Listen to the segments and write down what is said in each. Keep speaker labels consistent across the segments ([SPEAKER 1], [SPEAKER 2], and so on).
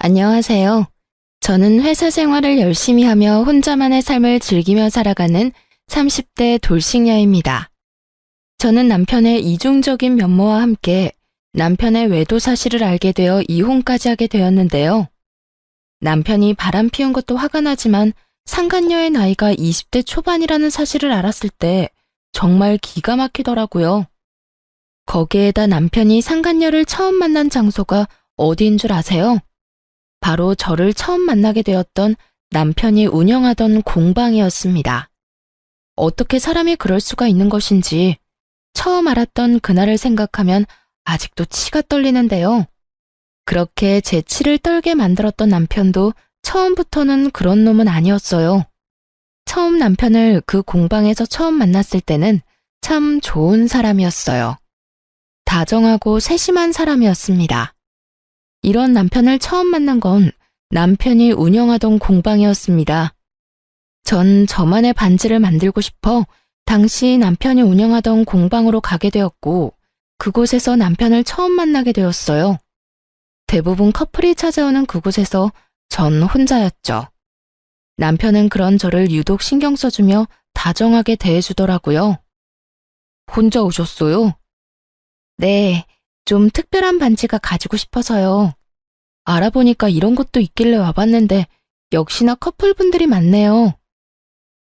[SPEAKER 1] 안녕하세요. 저는 회사 생활을 열심히 하며 혼자만의 삶을 즐기며 살아가는 30대 돌싱녀입니다. 저는 남편의 이중적인 면모와 함께 남편의 외도 사실을 알게 되어 이혼까지 하게 되었는데요. 남편이 바람 피운 것도 화가 나지만 상간녀의 나이가 20대 초반이라는 사실을 알았을 때 정말 기가 막히더라고요. 거기에다 남편이 상간녀를 처음 만난 장소가 어디인 줄 아세요? 바로 저를 처음 만나게 되었던 남편이 운영하던 공방이었습니다. 어떻게 사람이 그럴 수가 있는 것인지 처음 알았던 그날을 생각하면 아직도 치가 떨리는데요. 그렇게 제 치를 떨게 만들었던 남편도 처음부터는 그런 놈은 아니었어요. 처음 남편을 그 공방에서 처음 만났을 때는 참 좋은 사람이었어요. 다정하고 세심한 사람이었습니다. 이런 남편을 처음 만난 건 남편이 운영하던 공방이었습니다. 전 저만의 반지를 만들고 싶어 당시 남편이 운영하던 공방으로 가게 되었고 그곳에서 남편을 처음 만나게 되었어요. 대부분 커플이 찾아오는 그곳에서 전 혼자였죠. 남편은 그런 저를 유독 신경 써주며 다정하게 대해주더라고요. 혼자 오셨어요? 네, 좀 특별한 반지가 가지고 싶어서요. 알아보니까 이런 것도 있길래 와봤는데 역시나 커플분들이 많네요.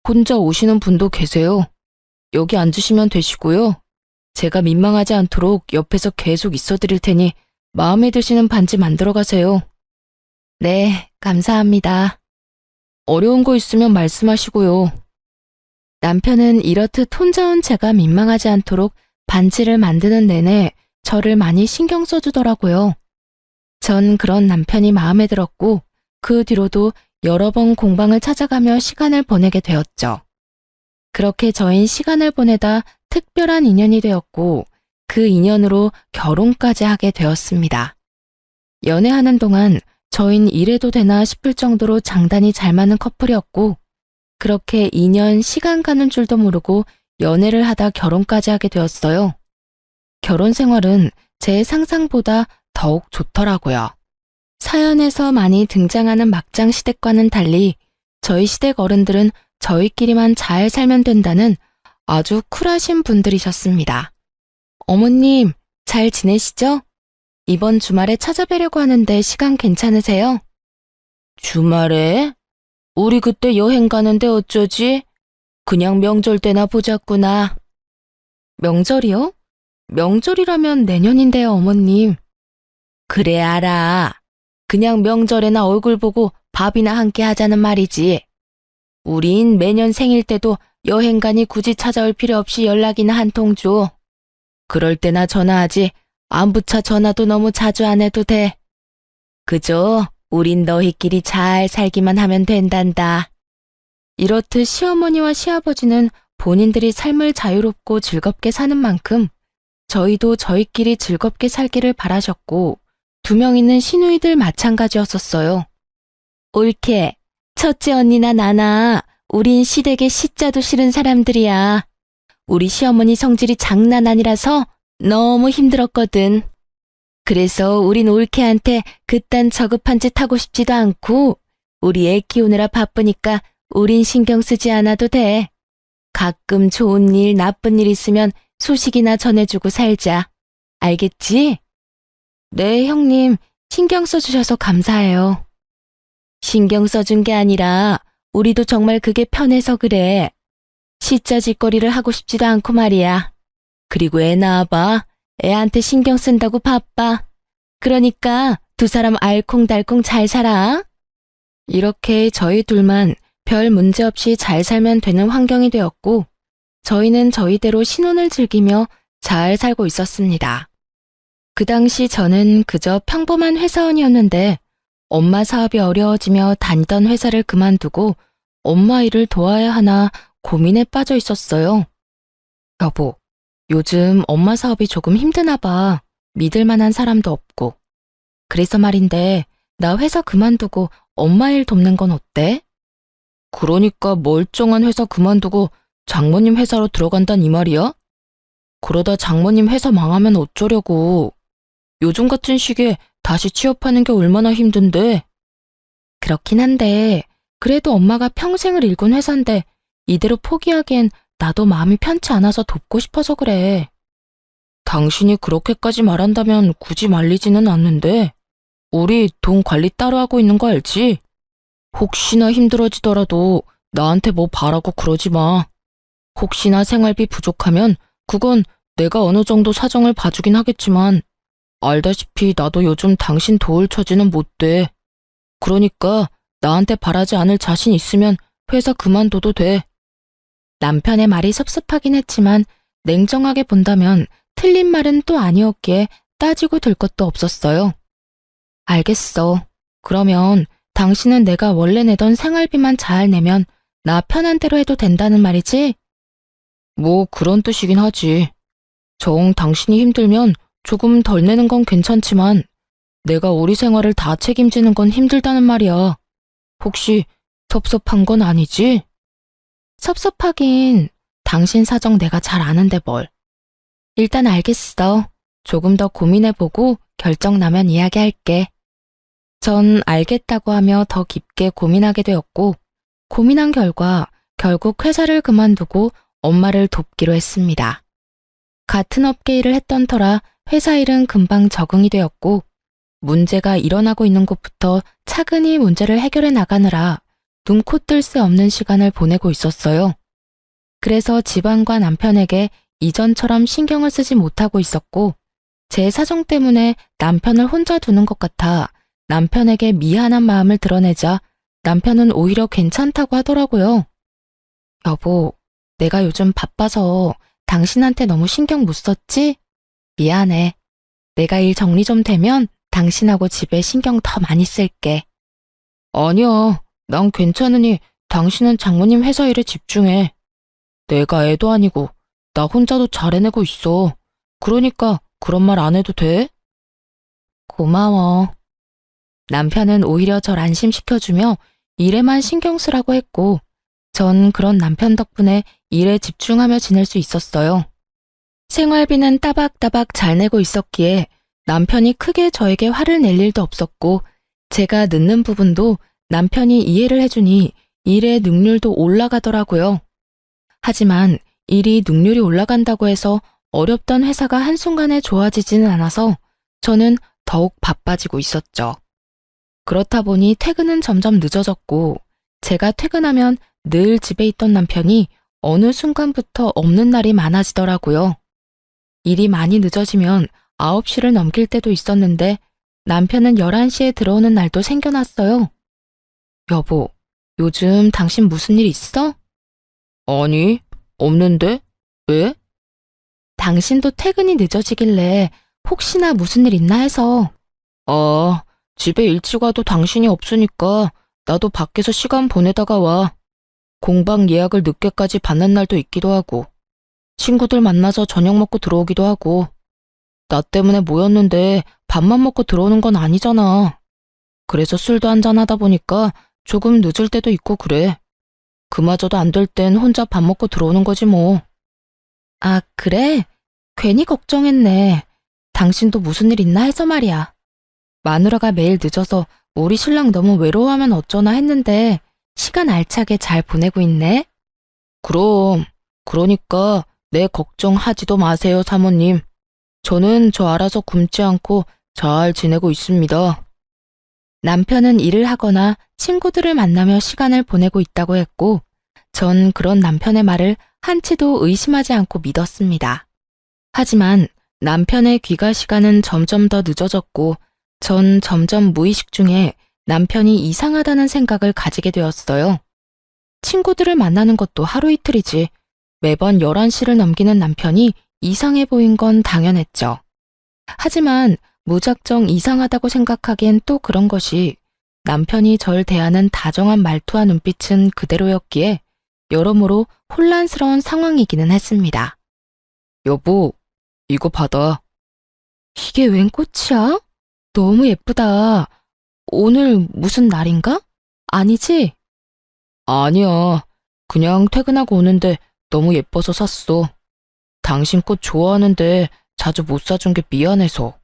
[SPEAKER 1] 혼자 오시는 분도 계세요. 여기 앉으시면 되시고요. 제가 민망하지 않도록 옆에서 계속 있어드릴 테니 마음에 드시는 반지 만들어 가세요. 네, 감사합니다. 어려운 거 있으면 말씀하시고요. 남편은 이렇듯 혼자 온 제가 민망하지 않도록 반지를 만드는 내내 저를 많이 신경 써주더라고요. 전 그런 남편이 마음에 들었고 그 뒤로도 여러 번 공방을 찾아가며 시간을 보내게 되었죠. 그렇게 저흰 시간을 보내다 특별한 인연이 되었고 그 인연으로 결혼까지 하게 되었습니다. 연애하는 동안 저흰 이래도 되나 싶을 정도로 장단이 잘 맞는 커플이었고 그렇게 2년 시간 가는 줄도 모르고 연애를 하다 결혼까지 하게 되었어요. 결혼 생활은 제 상상보다 더욱 좋더라고요. 사연에서 많이 등장하는 막장 시댁과는 달리 저희 시댁 어른들은 저희끼리만 잘 살면 된다는 아주 쿨하신 분들이셨습니다. 어머님, 잘 지내시죠? 이번 주말에 찾아뵈려고 하는데 시간 괜찮으세요? 주말에? 우리 그때 여행 가는데 어쩌지? 그냥 명절 때나 보자꾸나. 명절이요? 명절이라면 내년인데요, 어머님. 그래, 알아. 그냥 명절에나 얼굴 보고 밥이나 함께 하자는 말이지. 우린 매년 생일 때도 여행 가니 굳이 찾아올 필요 없이 연락이나 한 통 줘. 그럴 때나 전화하지 안부차 전화도 너무 자주 안 해도 돼. 그저 우린 너희끼리 잘 살기만 하면 된단다. 이렇듯 시어머니와 시아버지는 본인들이 삶을 자유롭고 즐겁게 사는 만큼 저희도 저희끼리 즐겁게 살기를 바라셨고 2명 있는 시누이들 마찬가지였었어요. 옳게 첫째 언니나 나나 우린 시댁에 시자도 싫은 사람들이야. 우리 시어머니 성질이 장난 아니라서 너무 힘들었거든. 그래서 우린 올케한테 그딴 저급한 짓 하고 싶지도 않고 우리 애 키우느라 바쁘니까 우린 신경 쓰지 않아도 돼. 가끔 좋은 일, 나쁜 일 있으면 소식이나 전해주고 살자. 알겠지? 네, 형님. 신경 써주셔서 감사해요. 신경 써준 게 아니라 우리도 정말 그게 편해서 그래. 시자 짓거리를 하고 싶지도 않고 말이야. 그리고 애 낳아봐. 애한테 신경 쓴다고 바빠. 그러니까 2 사람 알콩달콩 잘 살아. 이렇게 저희 둘만 별 문제 없이 잘 살면 되는 환경이 되었고 저희는 저희대로 신혼을 즐기며 잘 살고 있었습니다. 그 당시 저는 그저 평범한 회사원이었는데 엄마 사업이 어려워지며 다니던 회사를 그만두고 엄마 일을 도와야 하나 고민에 빠져 있었어요. 여보, 요즘 엄마 사업이 조금 힘드나 봐. 믿을 만한 사람도 없고. 그래서 말인데 나 회사 그만두고 엄마 일 돕는 건 어때? 그러니까 멀쩡한 회사 그만두고 장모님 회사로 들어간단 이 말이야? 그러다 장모님 회사 망하면 어쩌려고. 요즘 같은 시기에 다시 취업하는 게 얼마나 힘든데? 그렇긴 한데, 그래도 엄마가 평생을 일군 회사인데 이대로 포기하기엔 나도 마음이 편치 않아서 돕고 싶어서 그래. 당신이 그렇게까지 말한다면 굳이 말리지는 않는데, 우리 돈 관리 따로 하고 있는 거 알지? 혹시나 힘들어지더라도 나한테 뭐 바라고 그러지 마. 혹시나 생활비 부족하면 그건 내가 어느 정도 사정을 봐주긴 하겠지만, 알다시피 나도 요즘 당신 도울 처지는 못 돼. 그러니까 나한테 바라지 않을 자신 있으면 회사 그만둬도 돼. 남편의 말이 섭섭하긴 했지만 냉정하게 본다면 틀린 말은 또 아니었기에 따지고 들 것도 없었어요. 알겠어. 그러면 당신은 내가 원래 내던 생활비만 잘 내면 나 편한 대로 해도 된다는 말이지? 뭐 그런 뜻이긴 하지. 정 당신이 힘들면 조금 덜 내는 건 괜찮지만 내가 우리 생활을 다 책임지는 건 힘들다는 말이야. 혹시 섭섭한 건 아니지? 섭섭하긴 당신 사정 내가 잘 아는데 뭘. 일단 알겠어. 조금 더 고민해보고 결정 나면 이야기할게. 전 알겠다고 하며 더 깊게 고민하게 되었고, 고민한 결과 결국 회사를 그만두고 엄마를 돕기로 했습니다. 같은 업계 일을 했던 터라 회사 일은 금방 적응이 되었고, 문제가 일어나고 있는 곳부터 차근히 문제를 해결해 나가느라 눈코 뜰 새 없는 시간을 보내고 있었어요. 그래서 집안과 남편에게 이전처럼 신경을 쓰지 못하고 있었고, 제 사정 때문에 남편을 혼자 두는 것 같아 남편에게 미안한 마음을 드러내자 남편은 오히려 괜찮다고 하더라고요. 여보, 내가 요즘 바빠서 당신한테 너무 신경 못 썼지? 미안해. 내가 일 정리 좀 되면 당신하고 집에 신경 더 많이 쓸게. 아니야, 난 괜찮으니 당신은 장모님 회사 일에 집중해. 내가 애도 아니고 나 혼자도 잘 해내고 있어. 그러니까 그런 말 안 해도 돼? 고마워. 남편은 오히려 절 안심시켜주며 일에만 신경 쓰라고 했고, 전 그런 남편 덕분에 일에 집중하며 지낼 수 있었어요. 생활비는 따박따박 잘 내고 있었기에 남편이 크게 저에게 화를 낼 일도 없었고, 제가 늦는 부분도 남편이 이해를 해주니 일의 능률도 올라가더라고요. 하지만 일이 능률이 올라간다고 해서 어렵던 회사가 한순간에 좋아지지는 않아서 저는 더욱 바빠지고 있었죠. 그렇다 보니 퇴근은 점점 늦어졌고, 제가 퇴근하면 늘 집에 있던 남편이 어느 순간부터 없는 날이 많아지더라고요. 일이 많이 늦어지면 9시를 넘길 때도 있었는데 남편은 11시에 들어오는 날도 생겨났어요. 여보, 요즘 당신 무슨 일 있어? 아니, 없는데? 왜? 당신도 퇴근이 늦어지길래 혹시나 무슨 일 있나 해서. 아, 집에 일찍 와도 당신이 없으니까 나도 밖에서 시간 보내다가 와. 공방 예약을 늦게까지 받는 날도 있기도 하고, 친구들 만나서 저녁 먹고 들어오기도 하고, 나 때문에 모였는데 밥만 먹고 들어오는 건 아니잖아. 그래서 술도 한잔하다 보니까 조금 늦을 때도 있고 그래. 그마저도 안 될 땐 혼자 밥 먹고 들어오는 거지 뭐. 아, 그래? 괜히 걱정했네. 당신도 무슨 일 있나 해서 말이야. 마누라가 매일 늦어서 우리 신랑 너무 외로워하면 어쩌나 했는데 시간 알차게 잘 보내고 있네. 그럼, 그러니까 내 걱정하지도 마세요, 사모님. 저는 저 알아서 굶지 않고 잘 지내고 있습니다. 남편은 일을 하거나 친구들을 만나며 시간을 보내고 있다고 했고, 전 그런 남편의 말을 한치도 의심하지 않고 믿었습니다. 하지만 남편의 귀가 시간은 점점 더 늦어졌고, 전 점점 무의식 중에 남편이 이상하다는 생각을 가지게 되었어요. 친구들을 만나는 것도 하루 이틀이지 매번 11시를 넘기는 남편이 이상해 보인 건 당연했죠. 하지만 무작정 이상하다고 생각하기엔 또 그런 것이 남편이 절 대하는 다정한 말투와 눈빛은 그대로였기에 여러모로 혼란스러운 상황이기는 했습니다. 여보, 이거 받아. 이게 웬 꽃이야? 너무 예쁘다. 오늘 무슨 날인가? 아니지? 아니야. 그냥 퇴근하고 오는데 너무 예뻐서 샀어. 당신 꽃 좋아하는데 자주 못 사준 게 미안해서.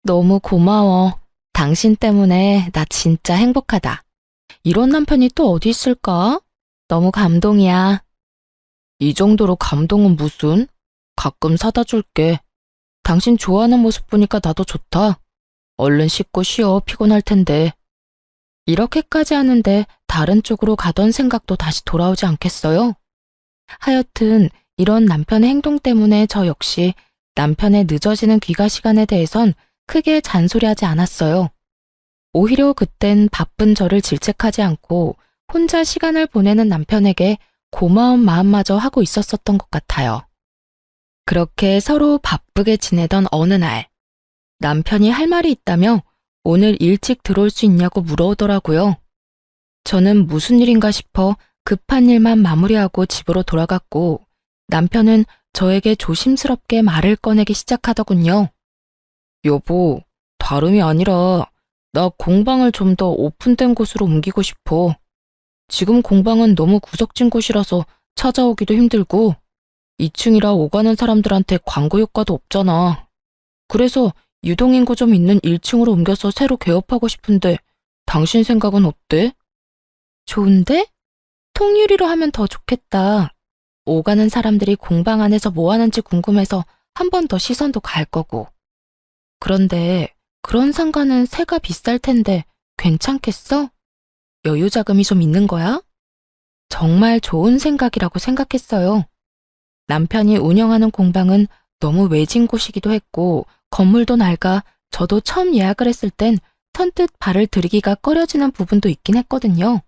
[SPEAKER 1] 너무 고마워. 당신 때문에 나 진짜 행복하다. 이런 남편이 또 어디 있을까? 너무 감동이야. 이 정도로 감동은 무슨? 가끔 사다 줄게. 당신 좋아하는 모습 보니까 나도 좋다. 얼른 씻고 쉬어. 피곤할 텐데. 이렇게까지 하는데 다른 쪽으로 가던 생각도 다시 돌아오지 않겠어요? 하여튼 이런 남편의 행동 때문에 저 역시 남편의 늦어지는 귀가 시간에 대해선 크게 잔소리하지 않았어요. 오히려 그땐 바쁜 저를 질책하지 않고 혼자 시간을 보내는 남편에게 고마운 마음마저 하고 있었던 것 같아요. 그렇게 서로 바쁘게 지내던 어느 날, 남편이 할 말이 있다며 오늘 일찍 들어올 수 있냐고 물어오더라고요. 저는 무슨 일인가 싶어 급한 일만 마무리하고 집으로 돌아갔고, 남편은 저에게 조심스럽게 말을 꺼내기 시작하더군요. 여보, 다름이 아니라 나 공방을 좀 더 오픈된 곳으로 옮기고 싶어. 지금 공방은 너무 구석진 곳이라서 찾아오기도 힘들고 2층이라 오가는 사람들한테 광고 효과도 없잖아. 그래서 유동인구 좀 있는 1층으로 옮겨서 새로 개업하고 싶은데 당신 생각은 어때? 좋은데? 통유리로 하면 더 좋겠다. 오가는 사람들이 공방 안에서 뭐 하는지 궁금해서 한 번 더 시선도 갈 거고. 그런데 그런 상가는 세가 비쌀 텐데 괜찮겠어? 여유 자금이 좀 있는 거야? 정말 좋은 생각이라고 생각했어요. 남편이 운영하는 공방은 너무 외진 곳이기도 했고 건물도 낡아 저도 처음 예약을 했을 땐 선뜻 발을 들이기가 꺼려지는 부분도 있긴 했거든요.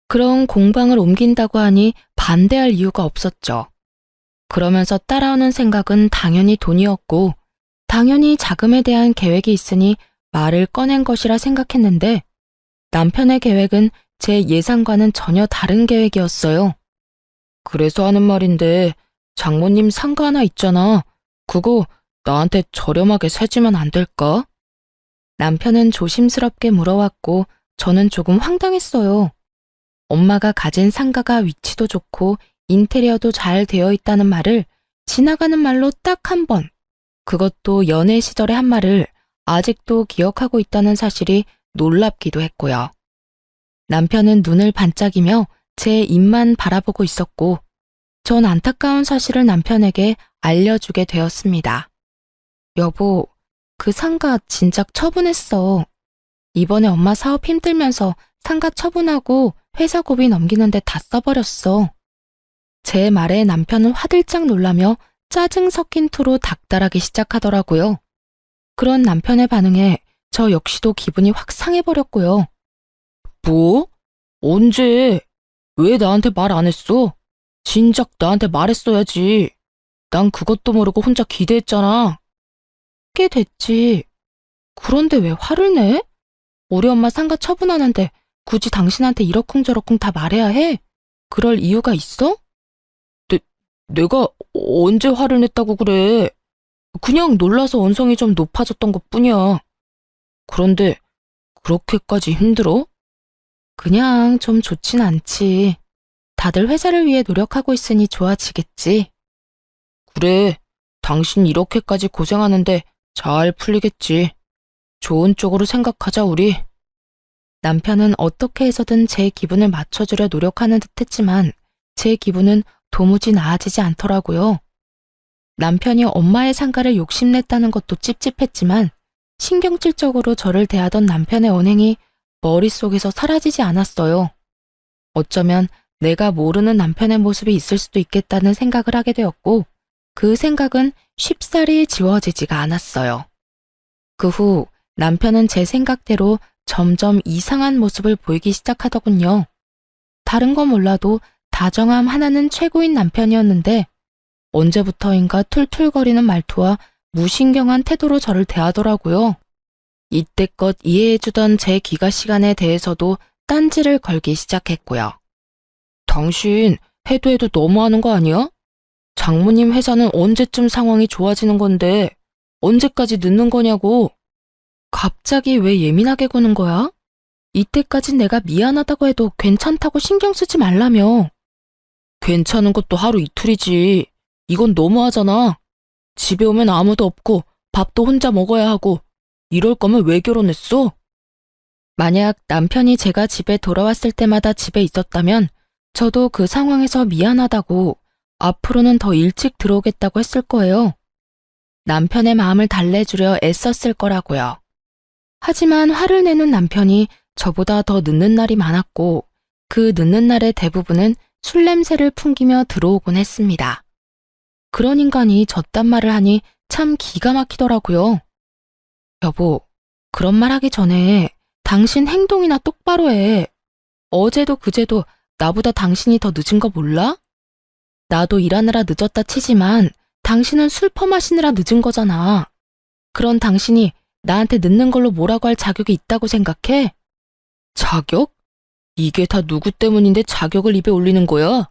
[SPEAKER 1] 그런 공방을 옮긴다고 하니 반대할 이유가 없었죠. 그러면서 따라오는 생각은 당연히 돈이었고 당연히 자금에 대한 계획이 있으니 말을 꺼낸 것이라 생각했는데 남편의 계획은 제 예상과는 전혀 다른 계획이었어요. 그래서 하는 말인데 장모님 상가 하나 있잖아. 그거 나한테 저렴하게 사주면 안 될까? 남편은 조심스럽게 물어왔고 저는 조금 황당했어요. 엄마가 가진 상가가 위치도 좋고 인테리어도 잘 되어 있다는 말을 지나가는 말로 딱 한 번, 그것도 연애 시절에 한 말을 아직도 기억하고 있다는 사실이 놀랍기도 했고요. 남편은 눈을 반짝이며 제 입만 바라보고 있었고 전 안타까운 사실을 남편에게 알려주게 되었습니다. 여보, 그 상가 진작 처분했어. 이번에 엄마 사업 힘들면서 상가 처분하고 회사 고비 넘기는데 다 써버렸어. 제 말에 남편은 화들짝 놀라며 짜증 섞인 투로 닥달하기 시작하더라고요. 그런 남편의 반응에 저 역시도 기분이 확 상해버렸고요. 뭐? 언제? 왜 나한테 말 안 했어? 진작 나한테 말했어야지. 난 그것도 모르고 혼자 기대했잖아. 꽤 됐지. 그런데 왜 화를 내? 우리 엄마 상가 처분하는데 굳이 당신한테 이러쿵저러쿵 다 말해야 해? 그럴 이유가 있어? 내가 언제 화를 냈다고 그래? 그냥 놀라서 언성이 좀 높아졌던 것뿐이야. 그런데 그렇게까지 힘들어? 그냥 좀 좋진 않지. 다들 회사를 위해 노력하고 있으니 좋아지겠지. 그래, 당신 이렇게까지 고생하는데 잘 풀리겠지. 좋은 쪽으로 생각하자, 우리. 남편은 어떻게 해서든 제 기분을 맞춰주려 노력하는 듯 했지만 제 기분은 도무지 나아지지 않더라고요. 남편이 엄마의 상가를 욕심냈다는 것도 찝찝했지만 신경질적으로 저를 대하던 남편의 언행이 머릿속에서 사라지지 않았어요. 어쩌면 내가 모르는 남편의 모습이 있을 수도 있겠다는 생각을 하게 되었고 그 생각은 쉽사리 지워지지가 않았어요. 그 후 남편은 제 생각대로 점점 이상한 모습을 보이기 시작하더군요. 다른 건 몰라도 다정함 하나는 최고인 남편이었는데 언제부터인가 툴툴거리는 말투와 무신경한 태도로 저를 대하더라고요. 이때껏 이해해주던 제 귀가 시간에 대해서도 딴지를 걸기 시작했고요. 당신 해도 너무하는 거 아니야? 장모님 회사는 언제쯤 상황이 좋아지는 건데 언제까지 늦는 거냐고. 갑자기 왜 예민하게 구는 거야? 이때까진 내가 미안하다고 해도 괜찮다고 신경 쓰지 말라며. 괜찮은 것도 하루 이틀이지. 이건 너무하잖아. 집에 오면 아무도 없고 밥도 혼자 먹어야 하고
[SPEAKER 2] 이럴 거면 왜 결혼했어?
[SPEAKER 1] 만약 남편이 제가 집에 돌아왔을 때마다 집에 있었다면 저도 그 상황에서 미안하다고 앞으로는 더 일찍 들어오겠다고 했을 거예요. 남편의 마음을 달래주려 애썼을 거라고요. 하지만 화를 내는 남편이 저보다 더 늦는 날이 많았고 그 늦는 날의 대부분은 술 냄새를 풍기며 들어오곤 했습니다. 그런 인간이 저딴 말을 하니 참 기가 막히더라고요. 여보, 그런 말 하기 전에 당신 행동이나 똑바로 해. 어제도 그제도 나보다 당신이 더 늦은 거 몰라? 나도 일하느라 늦었다 치지만 당신은 술 퍼마시느라 늦은 거잖아. 그런 당신이 나한테 늦는 걸로 뭐라고 할 자격이 있다고 생각해?
[SPEAKER 2] 자격? 이게 다 누구 때문인데 자격을 입에 올리는 거야?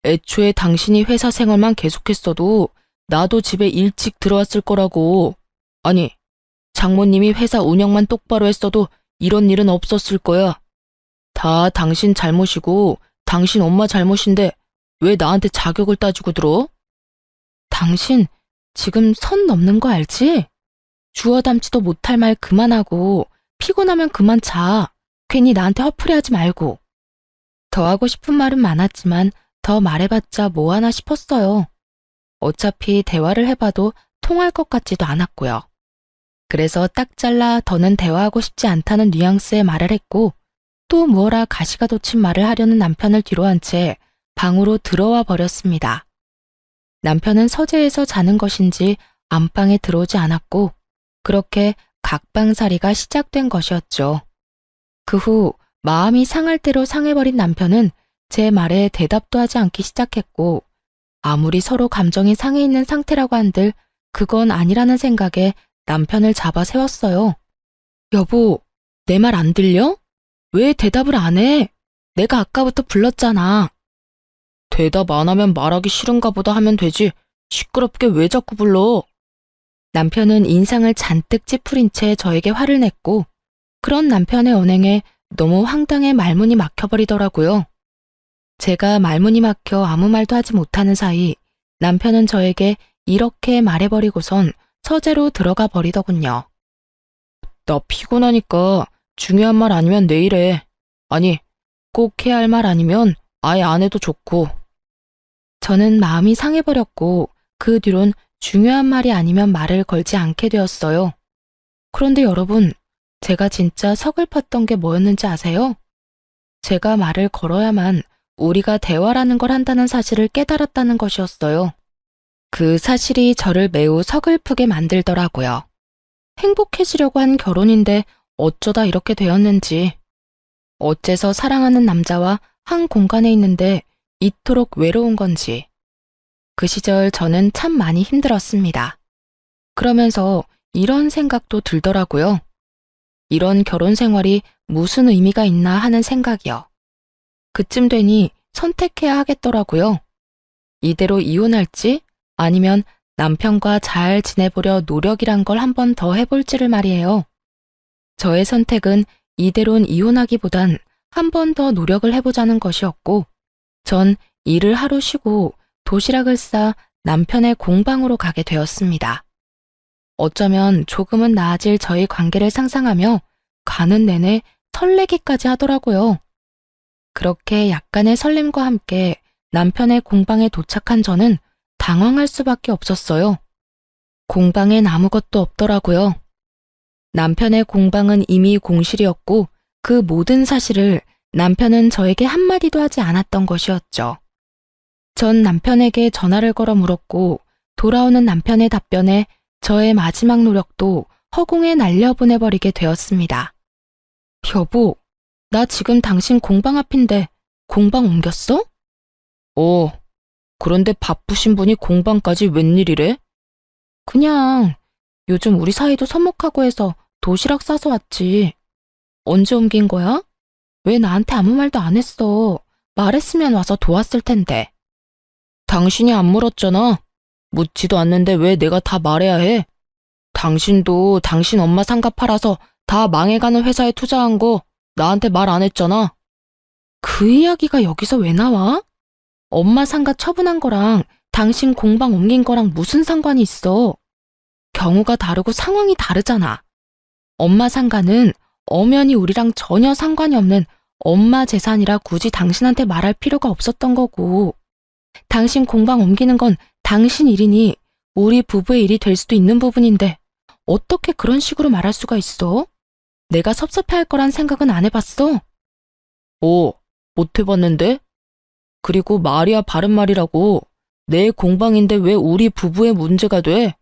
[SPEAKER 2] 애초에 당신이 회사 생활만 계속했어도 나도 집에 일찍 들어왔을 거라고. 아니, 장모님이 회사 운영만 똑바로 했어도 이런 일은 없었을 거야. 다 당신 잘못이고 당신 엄마 잘못인데 왜 나한테 자격을 따지고 들어?
[SPEAKER 1] 당신 지금 선 넘는 거 알지? 주워 담지도 못할 말 그만하고 피곤하면 그만 자. 괜히 나한테 화풀이하지 말고. 더 하고 싶은 말은 많았지만 더 말해봤자 뭐하나 싶었어요. 어차피 대화를 해봐도 통할 것 같지도 않았고요. 그래서 딱 잘라 더는 대화하고 싶지 않다는 뉘앙스의 말을 했고 또 무어라 가시가 돋친 말을 하려는 남편을 뒤로 한 채 방으로 들어와 버렸습니다. 남편은 서재에서 자는 것인지 안방에 들어오지 않았고 그렇게 각방살이가 시작된 것이었죠. 그 후 마음이 상할 대로 상해버린 남편은 제 말에 대답도 하지 않기 시작했고 아무리 서로 감정이 상해 있는 상태라고 한들 그건 아니라는 생각에 남편을 잡아 세웠어요. 여보, 내 말 안 들려? 왜 대답을 안 해? 내가 아까부터 불렀잖아.
[SPEAKER 2] 대답 안 하면 말하기 싫은가 보다 하면 되지. 시끄럽게 왜 자꾸 불러?
[SPEAKER 1] 남편은 인상을 잔뜩 찌푸린 채 저에게 화를 냈고 그런 남편의 언행에 너무 황당해 말문이 막혀버리더라고요. 제가 말문이 막혀 아무 말도 하지 못하는 사이 남편은 저에게 이렇게 말해버리고선 서재로 들어가 버리더군요.
[SPEAKER 2] 나 피곤하니까 중요한 말 아니면 내일 해. 아니, 꼭 해야 할 말 아니면 아예 안 해도 좋고.
[SPEAKER 1] 저는 마음이 상해버렸고 그 뒤론 중요한 말이 아니면 말을 걸지 않게 되었어요. 그런데 여러분, 제가 진짜 서글펐던 게 뭐였는지 아세요? 제가 말을 걸어야만 우리가 대화라는 걸 한다는 사실을 깨달았다는 것이었어요. 그 사실이 저를 매우 서글프게 만들더라고요. 행복해지려고 한 결혼인데 어쩌다 이렇게 되었는지. 어째서 사랑하는 남자와 한 공간에 있는데 이토록 외로운 건지. 그 시절 저는 참 많이 힘들었습니다. 그러면서 이런 생각도 들더라고요. 이런 결혼 생활이 무슨 의미가 있나 하는 생각이요. 그쯤 되니 선택해야 하겠더라고요. 이대로 이혼할지 아니면 남편과 잘 지내보려 노력이란 걸 한 번 더 해볼지를 말이에요. 저의 선택은 이대로는 이혼하기보단 한 번 더 노력을 해보자는 것이었고 전 일을 하루 쉬고 도시락을 싸 남편의 공방으로 가게 되었습니다. 어쩌면 조금은 나아질 저희 관계를 상상하며 가는 내내 설레기까지 하더라고요. 그렇게 약간의 설렘과 함께 남편의 공방에 도착한 저는 당황할 수밖에 없었어요. 공방엔 아무것도 없더라고요. 남편의 공방은 이미 공실이었고 그 모든 사실을 남편은 저에게 한마디도 하지 않았던 것이었죠. 전 남편에게 전화를 걸어 물었고 돌아오는 남편의 답변에 저의 마지막 노력도 허공에 날려보내버리게 되었습니다. 여보, 나 지금 당신 공방 앞인데 공방 옮겼어?
[SPEAKER 2] 그런데 바쁘신 분이 공방까지 웬일이래?
[SPEAKER 1] 그냥 요즘 우리 사이도 서먹하고 해서 도시락 싸서 왔지. 언제 옮긴 거야? 왜 나한테 아무 말도 안 했어? 말했으면 와서 도왔을 텐데.
[SPEAKER 2] 당신이 안 물었잖아. 묻지도 않는데 왜 내가 다 말해야 해? 당신도 당신 엄마 상가 팔아서 다 망해가는 회사에 투자한 거 나한테 말 안 했잖아.
[SPEAKER 1] 그 이야기가 여기서 왜 나와? 엄마 상가 처분한 거랑 당신 공방 옮긴 거랑 무슨 상관이 있어? 경우가 다르고 상황이 다르잖아. 엄마 상가는 엄연히 우리랑 전혀 상관이 없는 엄마 재산이라 굳이 당신한테 말할 필요가 없었던 거고, 당신 공방 옮기는 건 당신 일이니 우리 부부의 일이 될 수도 있는 부분인데 어떻게 그런 식으로 말할 수가 있어? 내가 섭섭해할 거란 생각은 안 해봤어?
[SPEAKER 2] 못 해봤는데? 그리고 말이야 바른 말이라고. 내 공방인데 왜 우리 부부의 문제가 돼?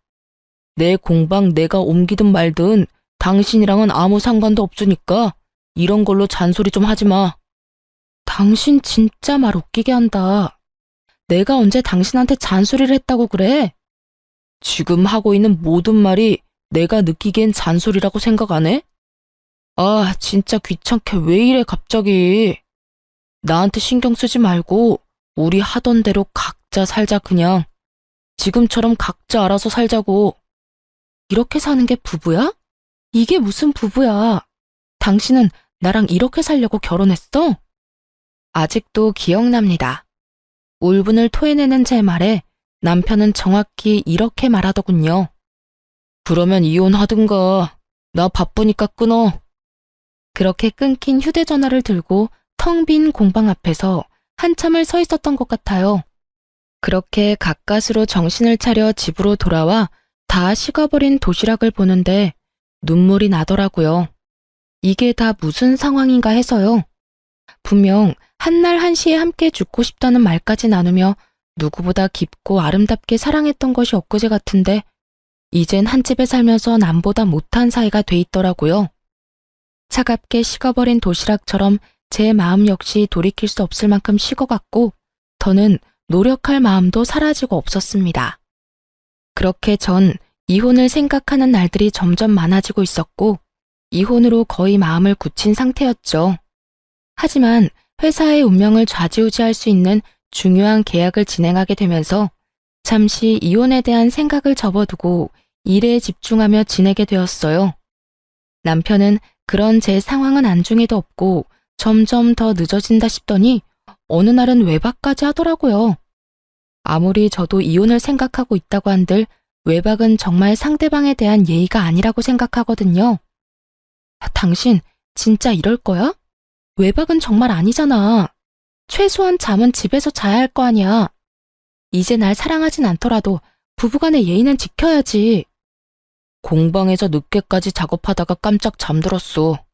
[SPEAKER 2] 내 공방 내가 옮기든 말든 당신이랑은 아무 상관도 없으니까 이런 걸로 잔소리 좀 하지 마.
[SPEAKER 1] 당신 진짜 말 웃기게 한다. 내가 언제 당신한테 잔소리를 했다고 그래?
[SPEAKER 2] 지금 하고 있는 모든 말이 내가 느끼기엔 잔소리라고 생각 안 해? 아, 진짜 귀찮게 왜 이래 갑자기. 나한테 신경 쓰지 말고 우리 하던 대로 각자 살자 그냥. 지금처럼 각자 알아서 살자고.
[SPEAKER 1] 이렇게 사는 게 부부야? 이게 무슨 부부야? 당신은 나랑 이렇게 살려고 결혼했어? 아직도 기억납니다. 울분을 토해내는 제 말에 남편은 정확히 이렇게 말하더군요.
[SPEAKER 2] 그러면 이혼하든가. 나 바쁘니까 끊어.
[SPEAKER 1] 그렇게 끊긴 휴대전화를 들고 텅 빈 공방 앞에서 한참을 서 있었던 것 같아요. 그렇게 가까스로 정신을 차려 집으로 돌아와 다 식어버린 도시락을 보는데 눈물이 나더라고요. 이게 다 무슨 상황인가 해서요. 분명 한날 한시에 함께 죽고 싶다는 말까지 나누며 누구보다 깊고 아름답게 사랑했던 것이 엊그제 같은데 이젠 한 집에 살면서 남보다 못한 사이가 돼 있더라고요. 차갑게 식어버린 도시락처럼 제 마음 역시 돌이킬 수 없을 만큼 식어갔고 더는 노력할 마음도 사라지고 없었습니다. 그렇게 전 이혼을 생각하는 날들이 점점 많아지고 있었고 이혼으로 거의 마음을 굳힌 상태였죠. 하지만 회사의 운명을 좌지우지할 수 있는 중요한 계약을 진행하게 되면서 잠시 이혼에 대한 생각을 접어두고 일에 집중하며 지내게 되었어요. 남편은 그런 제 상황은 안중에도 없고 점점 더 늦어진다 싶더니 어느 날은 외박까지 하더라고요. 아무리 저도 이혼을 생각하고 있다고 한들 외박은 정말 상대방에 대한 예의가 아니라고 생각하거든요. 당신 진짜 이럴 거야? 외박은 정말 아니잖아. 최소한 잠은 집에서 자야 할 거 아니야. 이제 날 사랑하진 않더라도 부부간의 예의는 지켜야지.
[SPEAKER 2] 공방에서 늦게까지 작업하다가 깜짝 잠들었어.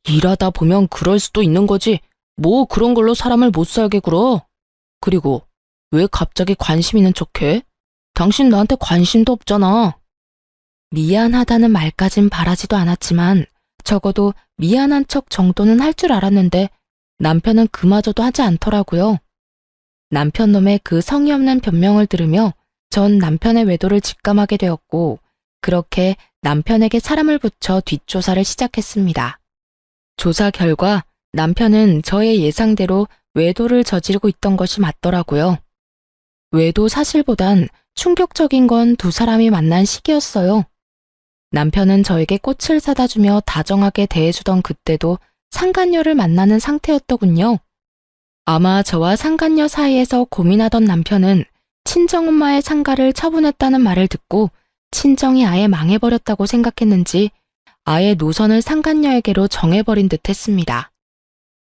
[SPEAKER 2] 일하다 보면 그럴 수도 있는 거지. 뭐 그런 걸로 사람을 못 살게 굴어. 그리고 왜 갑자기 관심 있는 척해? 당신 나한테 관심도 없잖아.
[SPEAKER 1] 미안하다는 말까진 바라지도 않았지만 적어도 미안한 척 정도는 할 줄 알았는데 남편은 그마저도 하지 않더라고요. 남편 놈의 그 성의 없는 변명을 들으며 전 남편의 외도를 직감하게 되었고 그렇게 남편에게 사람을 붙여 뒷조사를 시작했습니다. 조사 결과 남편은 저의 예상대로 외도를 저지르고 있던 것이 맞더라고요. 외도 사실보단 충격적인 건 두 사람이 만난 시기였어요. 남편은 저에게 꽃을 사다 주며 다정하게 대해주던 그때도 상간녀를 만나는 상태였더군요. 아마 저와 상간녀 사이에서 고민하던 남편은 친정엄마의 상가를 처분했다는 말을 듣고 친정이 아예 망해버렸다고 생각했는지 아예 노선을 상간녀에게로 정해버린 듯 했습니다.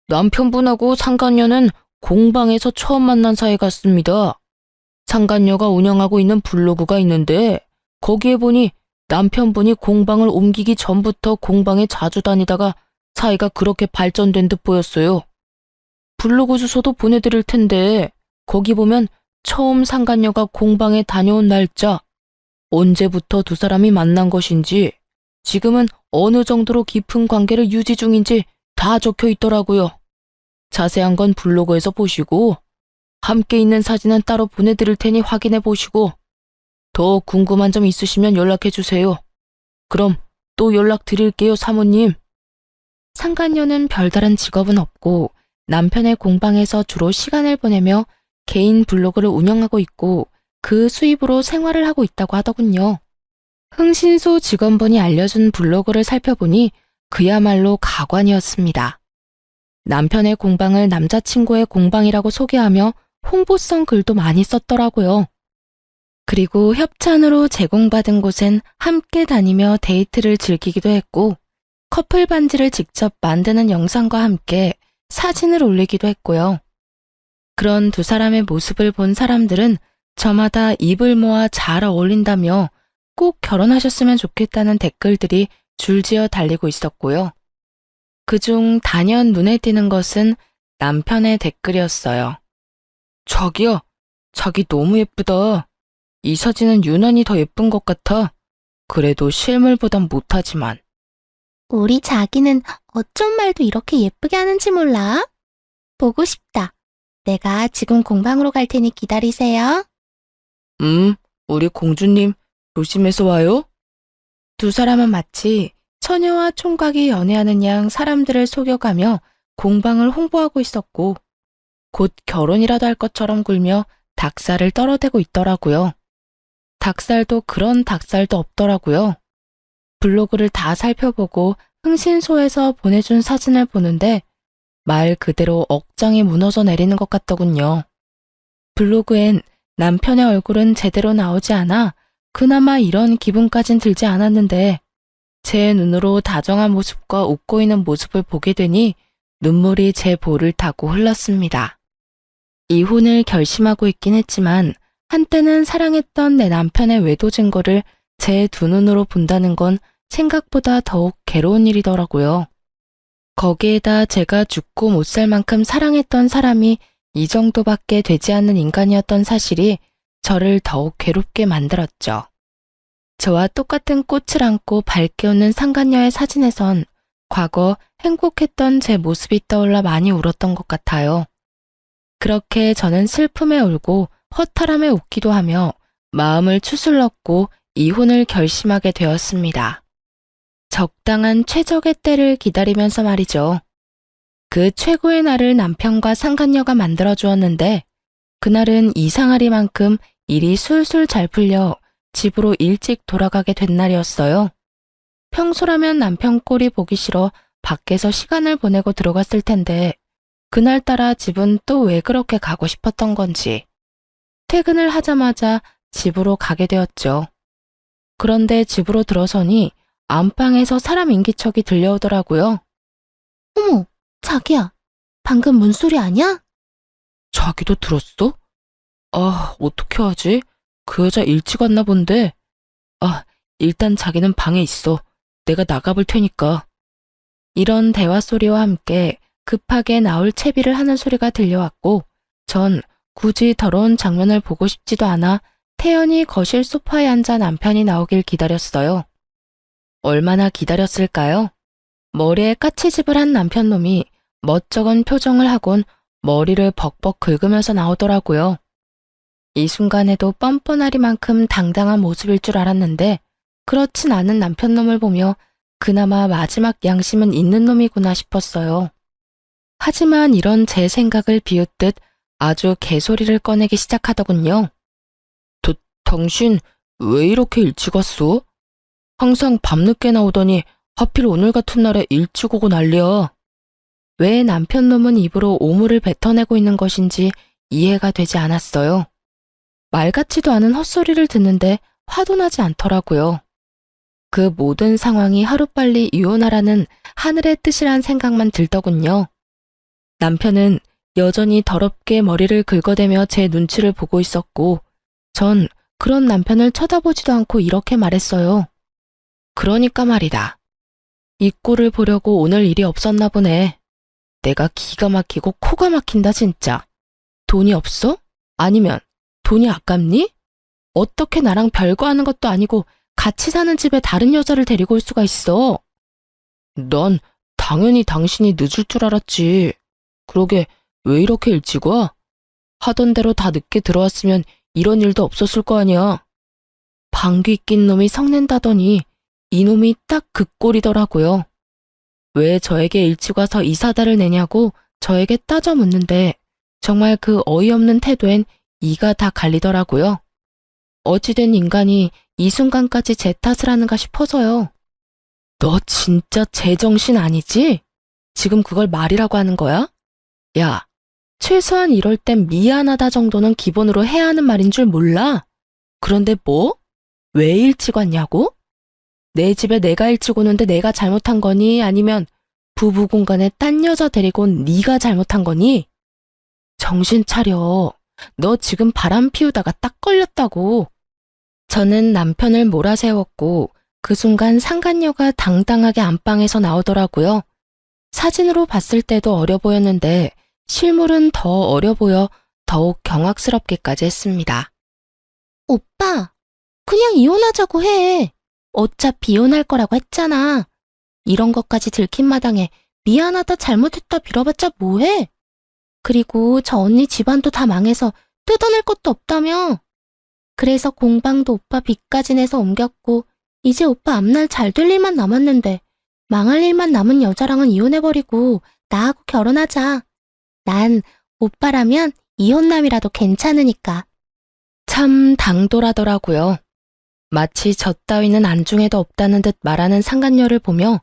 [SPEAKER 2] 남편분하고 상간녀는 공방에서 처음 만난 사이 같습니다. 상간녀가 운영하고 있는 블로그가 있는데 거기에 보니 남편분이 공방을 옮기기 전부터 공방에 자주 다니다가 사이가 그렇게 발전된 듯 보였어요. 블로그 주소도 보내드릴 텐데 거기 보면 처음 상간녀가 공방에 다녀온 날짜, 언제부터 두 사람이 만난 것인지, 지금은 어느 정도로 깊은 관계를 유지 중인지 다 적혀 있더라고요. 자세한 건 블로그에서 보시고 함께 있는 사진은 따로 보내드릴 테니 확인해 보시고 더 궁금한 점 있으시면 연락해 주세요. 그럼 또 연락드릴게요, 사모님.
[SPEAKER 1] 상간녀는 별다른 직업은 없고 남편의 공방에서 주로 시간을 보내며 개인 블로그를 운영하고 있고 그 수입으로 생활을 하고 있다고 하더군요. 흥신소 직원분이 알려준 블로그를 살펴보니 그야말로 가관이었습니다. 남편의 공방을 남자친구의 공방이라고 소개하며 홍보성 글도 많이 썼더라고요. 그리고 협찬으로 제공받은 곳엔 함께 다니며 데이트를 즐기기도 했고, 커플 반지를 직접 만드는 영상과 함께 사진을 올리기도 했고요. 그런 두 사람의 모습을 본 사람들은 저마다 입을 모아 잘 어울린다며 꼭 결혼하셨으면 좋겠다는 댓글들이 줄지어 달리고 있었고요. 그중 단연 눈에 띄는 것은 남편의 댓글이었어요.
[SPEAKER 2] 자기야, 자기 너무 예쁘다. 이 사진은 유난히 더 예쁜 것 같아. 그래도 실물보단 못하지만.
[SPEAKER 3] 우리 자기는 어쩜 말도 이렇게 예쁘게 하는지 몰라. 보고 싶다. 내가 지금 공방으로 갈 테니 기다리세요.
[SPEAKER 2] 우리 공주님 조심해서 와요.
[SPEAKER 1] 두 사람은 마치 처녀와 총각이 연애하는 양 사람들을 속여가며 공방을 홍보하고 있었고, 곧 결혼이라도 할 것처럼 굴며 닭살을 떨어대고 있더라고요. 닭살도 그런 닭살도 없더라고요. 블로그를 다 살펴보고 흥신소에서 보내준 사진을 보는데 말 그대로 억장이 무너져 내리는 것 같더군요. 블로그엔 남편의 얼굴은 제대로 나오지 않아 그나마 이런 기분까진 들지 않았는데, 제 눈으로 다정한 모습과 웃고 있는 모습을 보게 되니 눈물이 제 볼을 타고 흘렀습니다. 이혼을 결심하고 있긴 했지만 한때는 사랑했던 내 남편의 외도 증거를 제 두 눈으로 본다는 건 생각보다 더욱 괴로운 일이더라고요. 거기에다 제가 죽고 못 살 만큼 사랑했던 사람이 이 정도밖에 되지 않는 인간이었던 사실이 저를 더욱 괴롭게 만들었죠. 저와 똑같은 꽃을 안고 밝게 웃는 상간녀의 사진에선 과거 행복했던 제 모습이 떠올라 많이 울었던 것 같아요. 그렇게 저는 슬픔에 울고 허탈함에 웃기도 하며 마음을 추슬렀고 이혼을 결심하게 되었습니다. 적당한 최적의 때를 기다리면서 말이죠. 그 최고의 날을 남편과 상간녀가 만들어주었는데, 그날은 이상하리만큼 일이 술술 잘 풀려 집으로 일찍 돌아가게 된 날이었어요. 평소라면 남편 꼴이 보기 싫어 밖에서 시간을 보내고 들어갔을 텐데, 그날따라 집은 또 왜 그렇게 가고 싶었던 건지 퇴근을 하자마자 집으로 가게 되었죠. 그런데 집으로 들어서니 안방에서 사람 인기척이 들려오더라고요.
[SPEAKER 3] 어머, 자기야. 방금 문소리 아니야?
[SPEAKER 2] 자기도 들었어? 아, 어떻게 하지? 그 여자 일찍 왔나 본데. 일단 자기는 방에 있어. 내가 나가볼 테니까. 이런 대화 소리와 함께 급하게 나올 채비를 하는 소리가 들려왔고, 전 굳이 더러운 장면을 보고 싶지도 않아 태연히 거실 소파에 앉아 남편이 나오길 기다렸어요. 얼마나 기다렸을까요? 머리에 까치집을 한 남편놈이 멋쩍은 표정을 하곤 머리를 벅벅 긁으면서 나오더라고요. 이 순간에도 뻔뻔하리만큼 당당한 모습일 줄 알았는데, 그렇진 않은 남편놈을 보며 그나마 마지막 양심은 있는 놈이구나 싶었어요. 하지만 이런 제 생각을 비웃듯 아주 개소리를 꺼내기 시작하더군요. 당신 왜 이렇게 일찍 왔어? 항상 밤늦게 나오더니 하필 오늘 같은 날에 일찍 오고 난리야.
[SPEAKER 1] 왜 남편놈은 입으로 오물을 뱉어내고 있는 것인지 이해가 되지 않았어요. 말 같지도 않은 헛소리를 듣는데 화도 나지 않더라고요. 그 모든 상황이 하루빨리 이혼하라는 하늘의 뜻이란 생각만 들더군요. 남편은 여전히 더럽게 머리를 긁어대며 제 눈치를 보고 있었고, 전 그런 남편을 쳐다보지도 않고 이렇게 말했어요. 그러니까 말이다. 이 꼴을 보려고 오늘 일이 없었나 보네. 내가 기가 막히고 코가 막힌다 진짜. 돈이 없어? 아니면 돈이 아깝니? 어떻게 나랑 별거 하는 것도 아니고 같이 사는 집에 다른 여자를 데리고 올 수가 있어?
[SPEAKER 2] 난 당연히 당신이 늦을 줄 알았지. 그러게 왜 이렇게 일찍 와? 하던 대로 다 늦게 들어왔으면 이런 일도 없었을 거 아니야.
[SPEAKER 1] 방귀 낀 놈이 성낸다더니 이놈이 딱 그 꼴이더라고요. 왜 저에게 일찍 와서 이 사달을 내냐고 저에게 따져 묻는데, 정말 그 어이없는 태도엔 이가 다 갈리더라고요. 어찌된 인간이 이 순간까지 제 탓을 하는가 싶어서요. 너 진짜 제정신 아니지? 지금 그걸 말이라고 하는 거야? 야, 최소한 이럴 땐 미안하다 정도는 기본으로 해야 하는 말인 줄 몰라?
[SPEAKER 2] 그런데 뭐? 왜 일찍 왔냐고? 내 집에 내가 일찍 오는데 내가 잘못한 거니? 아니면 부부 공간에 딴 여자 데리고 온 네가 잘못한 거니? 정신 차려. 너 지금 바람 피우다가 딱 걸렸다고. 저는 남편을 몰아세웠고 그 순간 상간녀가 당당하게 안방에서 나오더라고요. 사진으로 봤을 때도 어려 보였는데 실물은 더 어려 보여 더욱 경악스럽게까지 했습니다.
[SPEAKER 3] 오빠, 그냥 이혼하자고 해. 어차피 이혼할 거라고 했잖아. 이런 것까지 들킨 마당에 미안하다 잘못했다 빌어봤자 뭐해? 그리고 저 언니 집안도 다 망해서 뜯어낼 것도 없다며. 그래서 공방도 오빠 빚까지 내서 옮겼고 이제 오빠 앞날 잘 될 일만 남았는데 망할 일만 남은 여자랑은 이혼해버리고 나하고 결혼하자. 난 오빠라면 이혼남이라도 괜찮으니까.
[SPEAKER 1] 참 당돌하더라고요. 마치 저 따위는 안중에도 없다는 듯 말하는 상간녀를 보며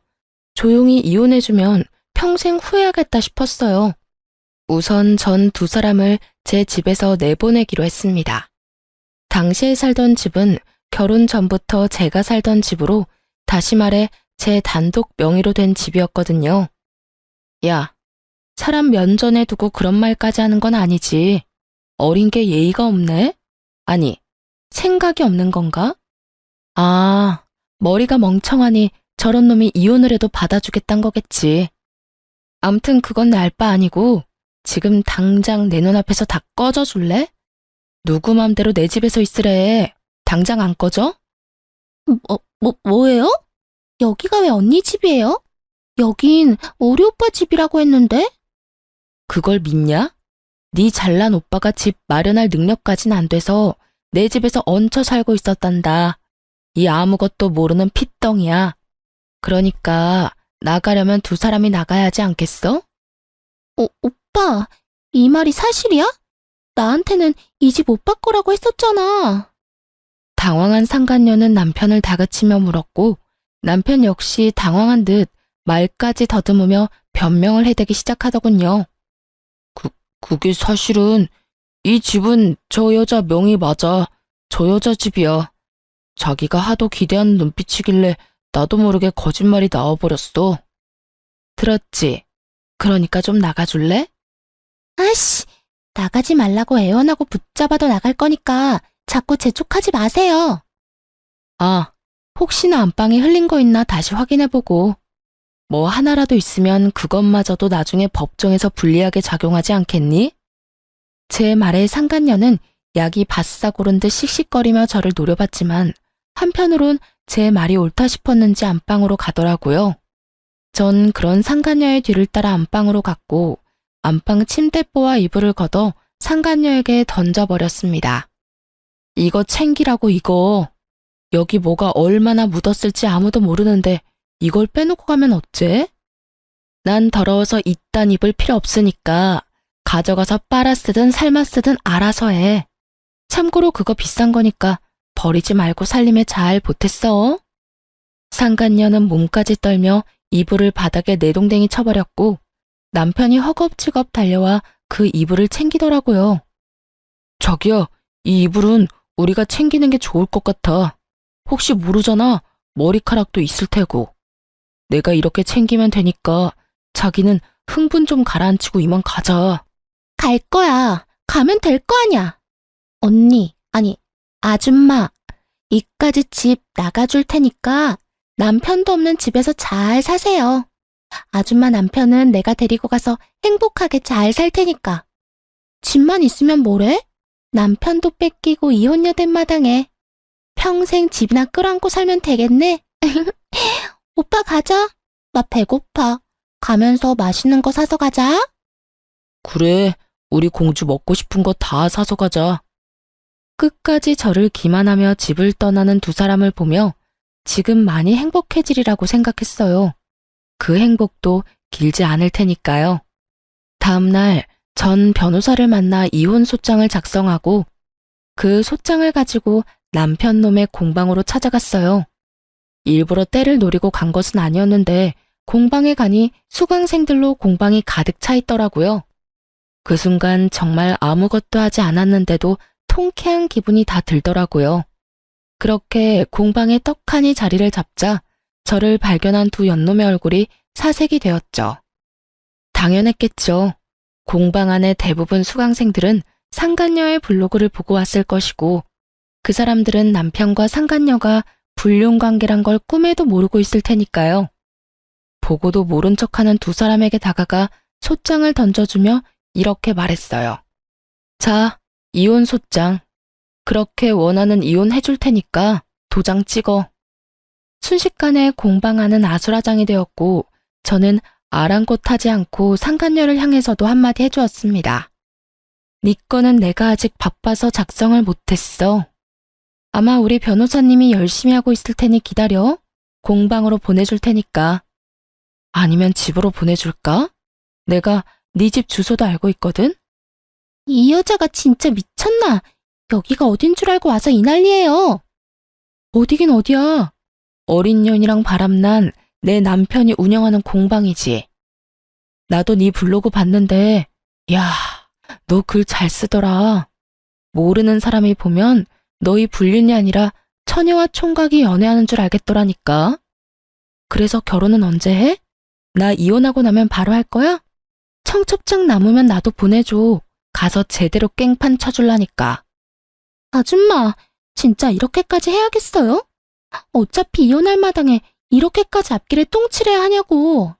[SPEAKER 1] 조용히 이혼해주면 평생 후회하겠다 싶었어요. 우선 전 두 사람을 제 집에서 내보내기로 했습니다. 당시에 살던 집은 결혼 전부터 제가 살던 집으로, 다시 말해 제 단독 명의로 된 집이었거든요. 야, 사람 면전에 두고 그런 말까지 하는 건 아니지. 어린 게 예의가 없네? 아니, 생각이 없는 건가? 아, 머리가 멍청하니 저런 놈이 이혼을 해도 받아주겠단 거겠지. 암튼 그건 내 알 바 아니고 지금 당장 내 눈앞에서 다 꺼져줄래? 누구 맘대로 내 집에서 있으래. 당장 안 꺼져?
[SPEAKER 3] 뭐예요? 여기가 왜 언니 집이에요? 여긴 우리 오빠 집이라고 했는데?
[SPEAKER 1] 그걸 믿냐? 네 잘난 오빠가 집 마련할 능력까진 안 돼서 내 집에서 얹혀 살고 있었단다. 이 아무것도 모르는 핏덩이야. 그러니까 나가려면 두 사람이 나가야 하지 않겠어?
[SPEAKER 3] 오빠, 이 말이 사실이야? 나한테는 이 집 오빠 거라고 했었잖아.
[SPEAKER 1] 당황한 상간녀는 남편을 다그치며 물었고 남편 역시 당황한 듯 말까지 더듬으며 변명을 해대기 시작하더군요. 그게 사실은 이 집은 저 여자 명의 맞아. 저 여자 집이야. 자기가 하도 기대하는 눈빛이길래 나도 모르게 거짓말이 나와버렸어. 들었지? 그러니까 좀 나가줄래?
[SPEAKER 3] 아씨, 나가지 말라고 애원하고 붙잡아도 나갈 거니까 자꾸 재촉하지 마세요.
[SPEAKER 1] 아, 혹시나 안방에 흘린 거 있나 다시 확인해보고. 뭐 하나라도 있으면 그것마저도 나중에 법정에서 불리하게 작용하지 않겠니? 제 말에 상간녀는 약이 바싹 오른 듯 씩씩거리며 저를 노려봤지만 한편으론 제 말이 옳다 싶었는지 안방으로 가더라고요. 전 그런 상간녀의 뒤를 따라 안방으로 갔고 안방 침대보와 이불을 걷어 상간녀에게 던져버렸습니다. 이거 챙기라고 이거. 여기 뭐가 얼마나 묻었을지 아무도 모르는데 이걸 빼놓고 가면 어째? 난 더러워서 이딴 입을 필요 없으니까 가져가서 빨아 쓰든 삶아 쓰든 알아서 해. 참고로 그거 비싼 거니까 버리지 말고 살림에 잘 보탰어. 상간녀는 몸까지 떨며 이불을 바닥에 내동댕이 쳐버렸고 남편이 허겁지겁 달려와 그 이불을 챙기더라고요. 자기야, 이 이불은 우리가 챙기는 게 좋을 것 같아. 혹시 모르잖아. 머리카락도 있을 테고. 내가 이렇게 챙기면 되니까 자기는 흥분 좀 가라앉히고 이만 가자.
[SPEAKER 3] 갈 거야. 가면 될 거 아냐. 언니, 아니, 아줌마, 이까지 집 나가줄 테니까 남편도 없는 집에서 잘 사세요. 아줌마 남편은 내가 데리고 가서 행복하게 잘 살 테니까. 집만 있으면 뭐래? 남편도 뺏기고 이혼녀 된 마당에 평생 집이나 끌어안고 살면 되겠네. 오빠 가자. 나 배고파. 가면서 맛있는 거 사서 가자.
[SPEAKER 2] 그래, 우리 공주 먹고 싶은 거 다 사서 가자.
[SPEAKER 1] 끝까지 저를 기만하며 집을 떠나는 두 사람을 보며 지금 많이 행복해지리라고 생각했어요. 그 행복도 길지 않을 테니까요. 다음 날 전 변호사를 만나 이혼 소장을 작성하고 그 소장을 가지고 남편 놈의 공방으로 찾아갔어요. 일부러 때를 노리고 간 것은 아니었는데 공방에 가니 수강생들로 공방이 가득 차 있더라고요. 그 순간 정말 아무것도 하지 않았는데도 통쾌한 기분이 다 들더라고요. 그렇게 공방에 떡하니 자리를 잡자 저를 발견한 두 연놈의 얼굴이 사색이 되었죠. 당연했겠죠. 공방 안의 대부분 수강생들은 상간녀의 블로그를 보고 왔을 것이고 그 사람들은 남편과 상간녀가 불륜관계란 걸 꿈에도 모르고 있을 테니까요. 보고도 모른 척하는 두 사람에게 다가가 소장을 던져주며 이렇게 말했어요. 자, 이혼 소장. 그렇게 원하는 이혼 해줄 테니까 도장 찍어. 순식간에 공방 안은 아수라장이 되었고 저는 아랑곳하지 않고 상간녀를 향해서도 한마디 해주었습니다. 네 거는 내가 아직 바빠서 작성을 못했어. 아마 우리 변호사님이 열심히 하고 있을 테니 기다려. 공방으로 보내줄 테니까. 아니면 집으로 보내줄까? 내가 네 집 주소도 알고 있거든?
[SPEAKER 3] 이 여자가 진짜 미쳤나? 여기가 어딘 줄 알고 와서 이 난리예요.
[SPEAKER 1] 어디긴 어디야. 어린 년이랑 바람난 내 남편이 운영하는 공방이지. 나도 네 블로그 봤는데, 야, 너 글 잘 쓰더라. 모르는 사람이 보면 너희 불륜이 아니라 처녀와 총각이 연애하는 줄 알겠더라니까. 그래서 결혼은 언제 해? 나 이혼하고 나면 바로 할 거야? 청첩장 남으면 나도 보내줘. 가서 제대로 깽판 쳐줄라니까.
[SPEAKER 3] 아줌마, 진짜 이렇게까지 해야겠어요? 어차피 이혼할 마당에 이렇게까지 앞길에 똥칠해야 하냐고.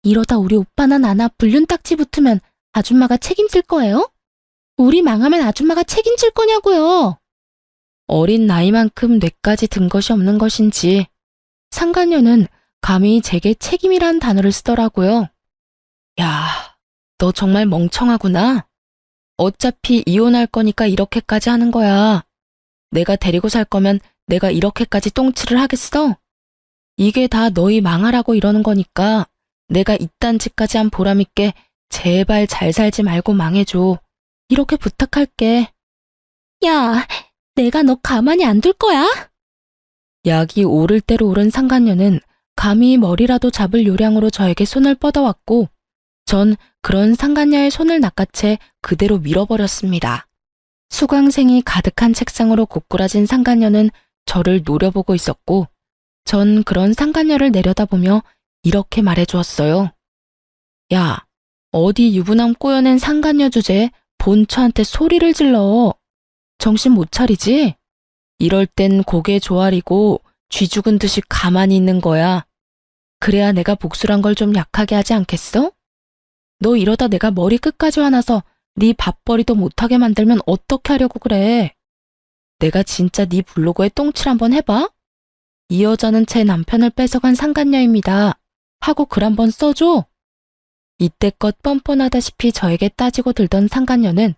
[SPEAKER 3] 이러다 우리 오빠나 나나 불륜 딱지 붙으면 아줌마가 책임질 거예요? 우리 망하면 아줌마가 책임질 거냐고요.
[SPEAKER 1] 어린 나이만큼 뇌까지 든 것이 없는 것인지 상간녀는 감히 제게 책임이란 단어를 쓰더라고요. 야, 너 정말 멍청하구나. 어차피 이혼할 거니까 이렇게까지 하는 거야. 내가 데리고 살 거면 내가 이렇게까지 똥칠을 하겠어? 이게 다 너희 망하라고 이러는 거니까 내가 이딴 짓까지 한 보람 있게 제발 잘 살지 말고 망해줘. 이렇게 부탁할게.
[SPEAKER 3] 야, 내가 너 가만히 안 둘 거야?
[SPEAKER 1] 약이 오를 대로 오른 상간녀는 감히 머리라도 잡을 요량으로 저에게 손을 뻗어왔고 전 그런 상간녀의 손을 낚아채 그대로 밀어버렸습니다. 수강생이 가득한 책상으로 고꾸라진 상간녀는 저를 노려보고 있었고 전 그런 상간녀를 내려다보며 이렇게 말해주었어요. 야, 어디 유부남 꼬여낸 상간녀 주제에 본처한테 소리를 질러. 정신 못 차리지? 이럴 땐 고개 조아리고 쥐 죽은 듯이 가만히 있는 거야. 그래야 내가 복수란 걸 좀 약하게 하지 않겠어? 너 이러다 내가 머리 끝까지 화나서 네 밥벌이도 못하게 만들면 어떻게 하려고 그래? 내가 진짜 네 블로그에 똥칠 한번 해봐? 이 여자는 제 남편을 뺏어간 상간녀입니다. 하고 글 한번 써줘. 이때껏 뻔뻔하다시피 저에게 따지고 들던 상간녀는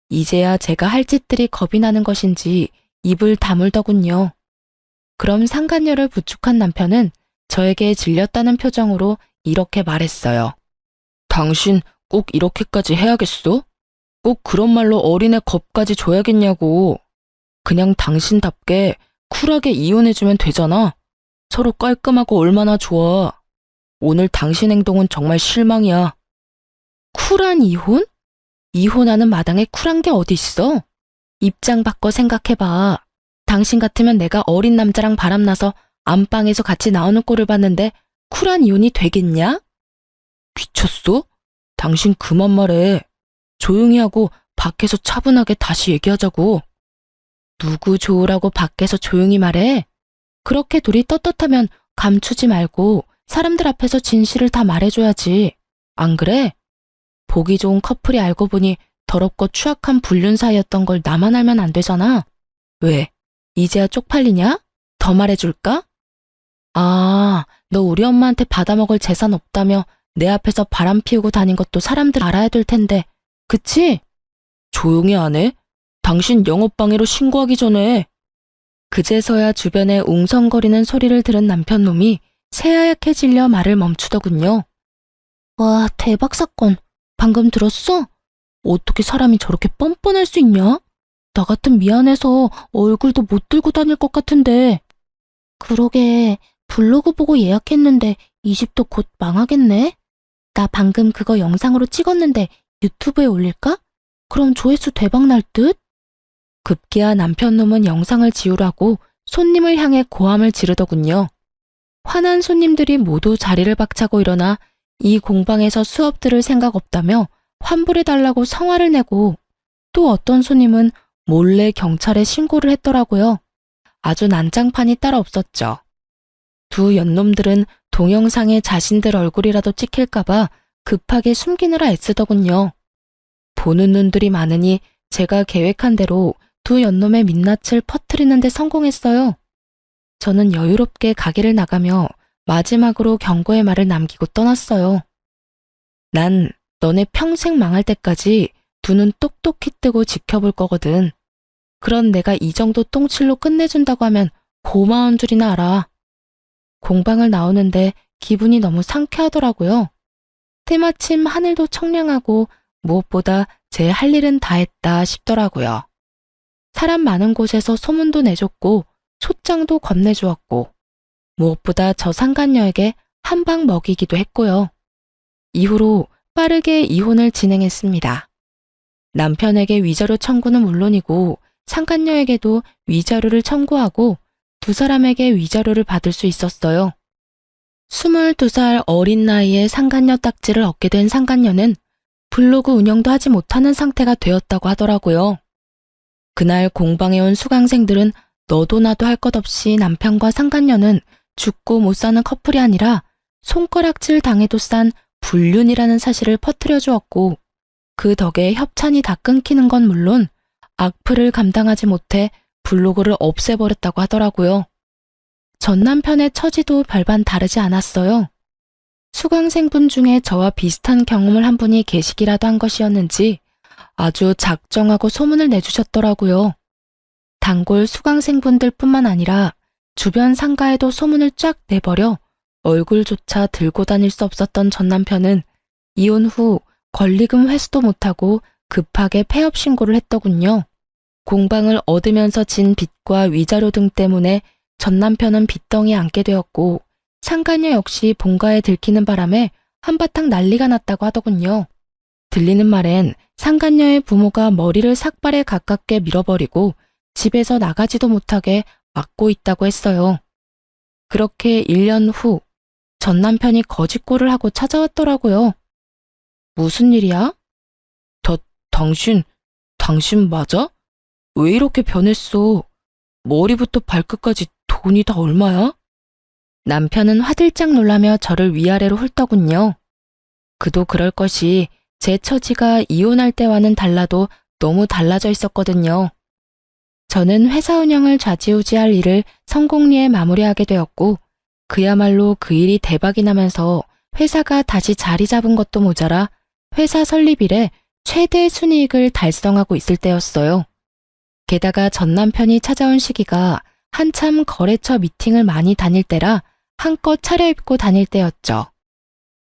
[SPEAKER 1] 이제야 제가 할 짓들이 겁이 나는 것인지 입을 다물더군요. 그럼 상간녀를 부축한 남편은 저에게 질렸다는 표정으로 이렇게 말했어요. 당신 꼭 이렇게까지 해야겠어? 꼭 그런 말로 어린애 겁까지 줘야겠냐고. 그냥 당신답게 쿨하게 이혼해주면 되잖아. 서로 깔끔하고 얼마나 좋아. 오늘 당신 행동은 정말 실망이야. 쿨한 이혼? 이혼하는 마당에 쿨한 게 어디 있어? 입장 바꿔 생각해봐. 당신 같으면 내가 어린 남자랑 바람나서 안방에서 같이 나오는 꼴을 봤는데 쿨한 이혼이 되겠냐? 미쳤어? 당신 그만 말해. 조용히 하고 밖에서 차분하게 다시 얘기하자고. 누구 좋으라고 밖에서 조용히 말해? 그렇게 둘이 떳떳하면 감추지 말고 사람들 앞에서 진실을 다 말해줘야지. 안 그래? 보기 좋은 커플이 알고 보니 더럽고 추악한 불륜 사이였던 걸 나만 알면 안 되잖아. 왜? 이제야 쪽팔리냐? 더 말해줄까? 아, 너 우리 엄마한테 받아먹을 재산 없다며 내 앞에서 바람 피우고 다닌 것도 사람들 알아야 될 텐데. 그치? 조용히 안 해? 당신 영업방해로 신고하기 전에. 그제서야 주변에 웅성거리는 소리를 들은 남편놈이 새하얗게 질려 말을 멈추더군요.
[SPEAKER 3] 와, 대박 사건. 방금 들었어? 어떻게 사람이 저렇게 뻔뻔할 수 있냐? 나 같은 미안해서 얼굴도 못 들고 다닐 것 같은데. 그러게, 블로그 보고 예약했는데 이 집도 곧 망하겠네? 나 방금 그거 영상으로 찍었는데 유튜브에 올릴까? 그럼 조회수 대박 날 듯?
[SPEAKER 1] 급기야 남편 놈은 영상을 지우라고 손님을 향해 고함을 지르더군요. 화난 손님들이 모두 자리를 박차고 일어나 이 공방에서 수업 들을 생각 없다며 환불해달라고 성화를 내고, 또 어떤 손님은 몰래 경찰에 신고를 했더라고요. 아주 난장판이 따로 없었죠. 두 연놈들은 동영상에 자신들 얼굴이라도 찍힐까봐 급하게 숨기느라 애쓰더군요. 보는 눈들이 많으니 제가 계획한 대로 두 연놈의 민낯을 퍼뜨리는 데 성공했어요. 저는 여유롭게 가게를 나가며 마지막으로 경고의 말을 남기고 떠났어요. 난 너네 평생 망할 때까지 두 눈 똑똑히 뜨고 지켜볼 거거든. 그런 내가 이 정도 똥칠로 끝내준다고 하면 고마운 줄이나 알아. 공방을 나오는데 기분이 너무 상쾌하더라고요. 때마침 하늘도 청량하고 무엇보다 제 할 일은 다 했다 싶더라고요. 사람 많은 곳에서 소문도 내줬고 소장도 건네주었고, 무엇보다 저 상간녀에게 한 방 먹이기도 했고요. 이후로 빠르게 이혼을 진행했습니다. 남편에게 위자료 청구는 물론이고 상간녀에게도 위자료를 청구하고 두 사람에게 위자료를 받을 수 있었어요. 22살 어린 나이에 상간녀 딱지를 얻게 된 상간녀는 블로그 운영도 하지 못하는 상태가 되었다고 하더라고요. 그날 공방에 온 수강생들은 너도 나도 할 것 없이 남편과 상간녀는 죽고 못 사는 커플이 아니라 손가락질 당해도 싼 불륜이라는 사실을 퍼뜨려 주었고, 그 덕에 협찬이 다 끊기는 건 물론 악플을 감당하지 못해 블로그를 없애버렸다고 하더라고요. 전 남편의 처지도 별반 다르지 않았어요. 수강생분 중에 저와 비슷한 경험을 한 분이 계시기라도 한 것이었는지 아주 작정하고 소문을 내주셨더라고요. 단골 수강생분들 뿐만 아니라 주변 상가에도 소문을 쫙 내버려 얼굴조차 들고 다닐 수 없었던 전 남편은 이혼 후 권리금 회수도 못하고 급하게 폐업 신고를 했더군요. 공방을 얻으면서 진 빚과 위자료 등 때문에 전 남편은 빚덩이에 앉게 되었고, 상간녀 역시 본가에 들키는 바람에 한바탕 난리가 났다고 하더군요. 들리는 말엔 상간녀의 부모가 머리를 삭발에 가깝게 밀어버리고 집에서 나가지도 못하게 막고 있다고 했어요. 그렇게 1년 후 전 남편이 거짓골을 하고 찾아왔더라고요. 무슨 일이야? 당신 맞아? 왜 이렇게 변했어? 머리부터 발끝까지 돈이 다 얼마야? 남편은 화들짝 놀라며 저를 위아래로 훑더군요. 그도 그럴 것이 제 처지가 이혼할 때와는 달라도 너무 달라져 있었거든요. 저는 회사 운영을 좌지우지할 일을 성공리에 마무리하게 되었고, 그야말로 그 일이 대박이 나면서 회사가 다시 자리 잡은 것도 모자라 회사 설립 이래 최대 순이익을 달성하고 있을 때였어요. 게다가 전 남편이 찾아온 시기가 한참 거래처 미팅을 많이 다닐 때라 한껏 차려입고 다닐 때였죠.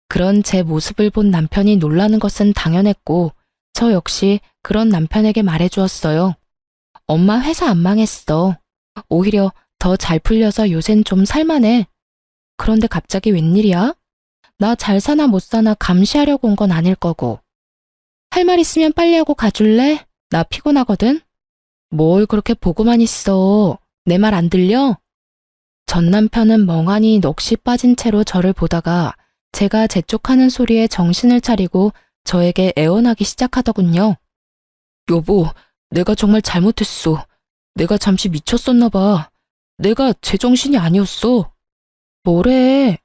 [SPEAKER 1] 그런 제 모습을 본 남편이 놀라는 것은 당연했고, 저 역시 그런 남편에게 말해주었어요. 엄마 회사 안 망했어. 오히려 더 잘 풀려서 요샌 좀 살만해. 그런데 갑자기 웬일이야? 나 잘 사나 못 사나 감시하려고 온 건 아닐 거고. 할 말 있으면 빨리 하고 가줄래? 나 피곤하거든. 뭘 그렇게 보고만 있어. 내 말 안 들려? 전 남편은 멍하니 넋이 빠진 채로 저를 보다가 제가 재촉하는 소리에 정신을 차리고 저에게 애원하기 시작하더군요. 여보, 내가 정말 잘못했어. 내가 잠시 미쳤었나 봐. 내가 제정신이 아니었어. 뭐래?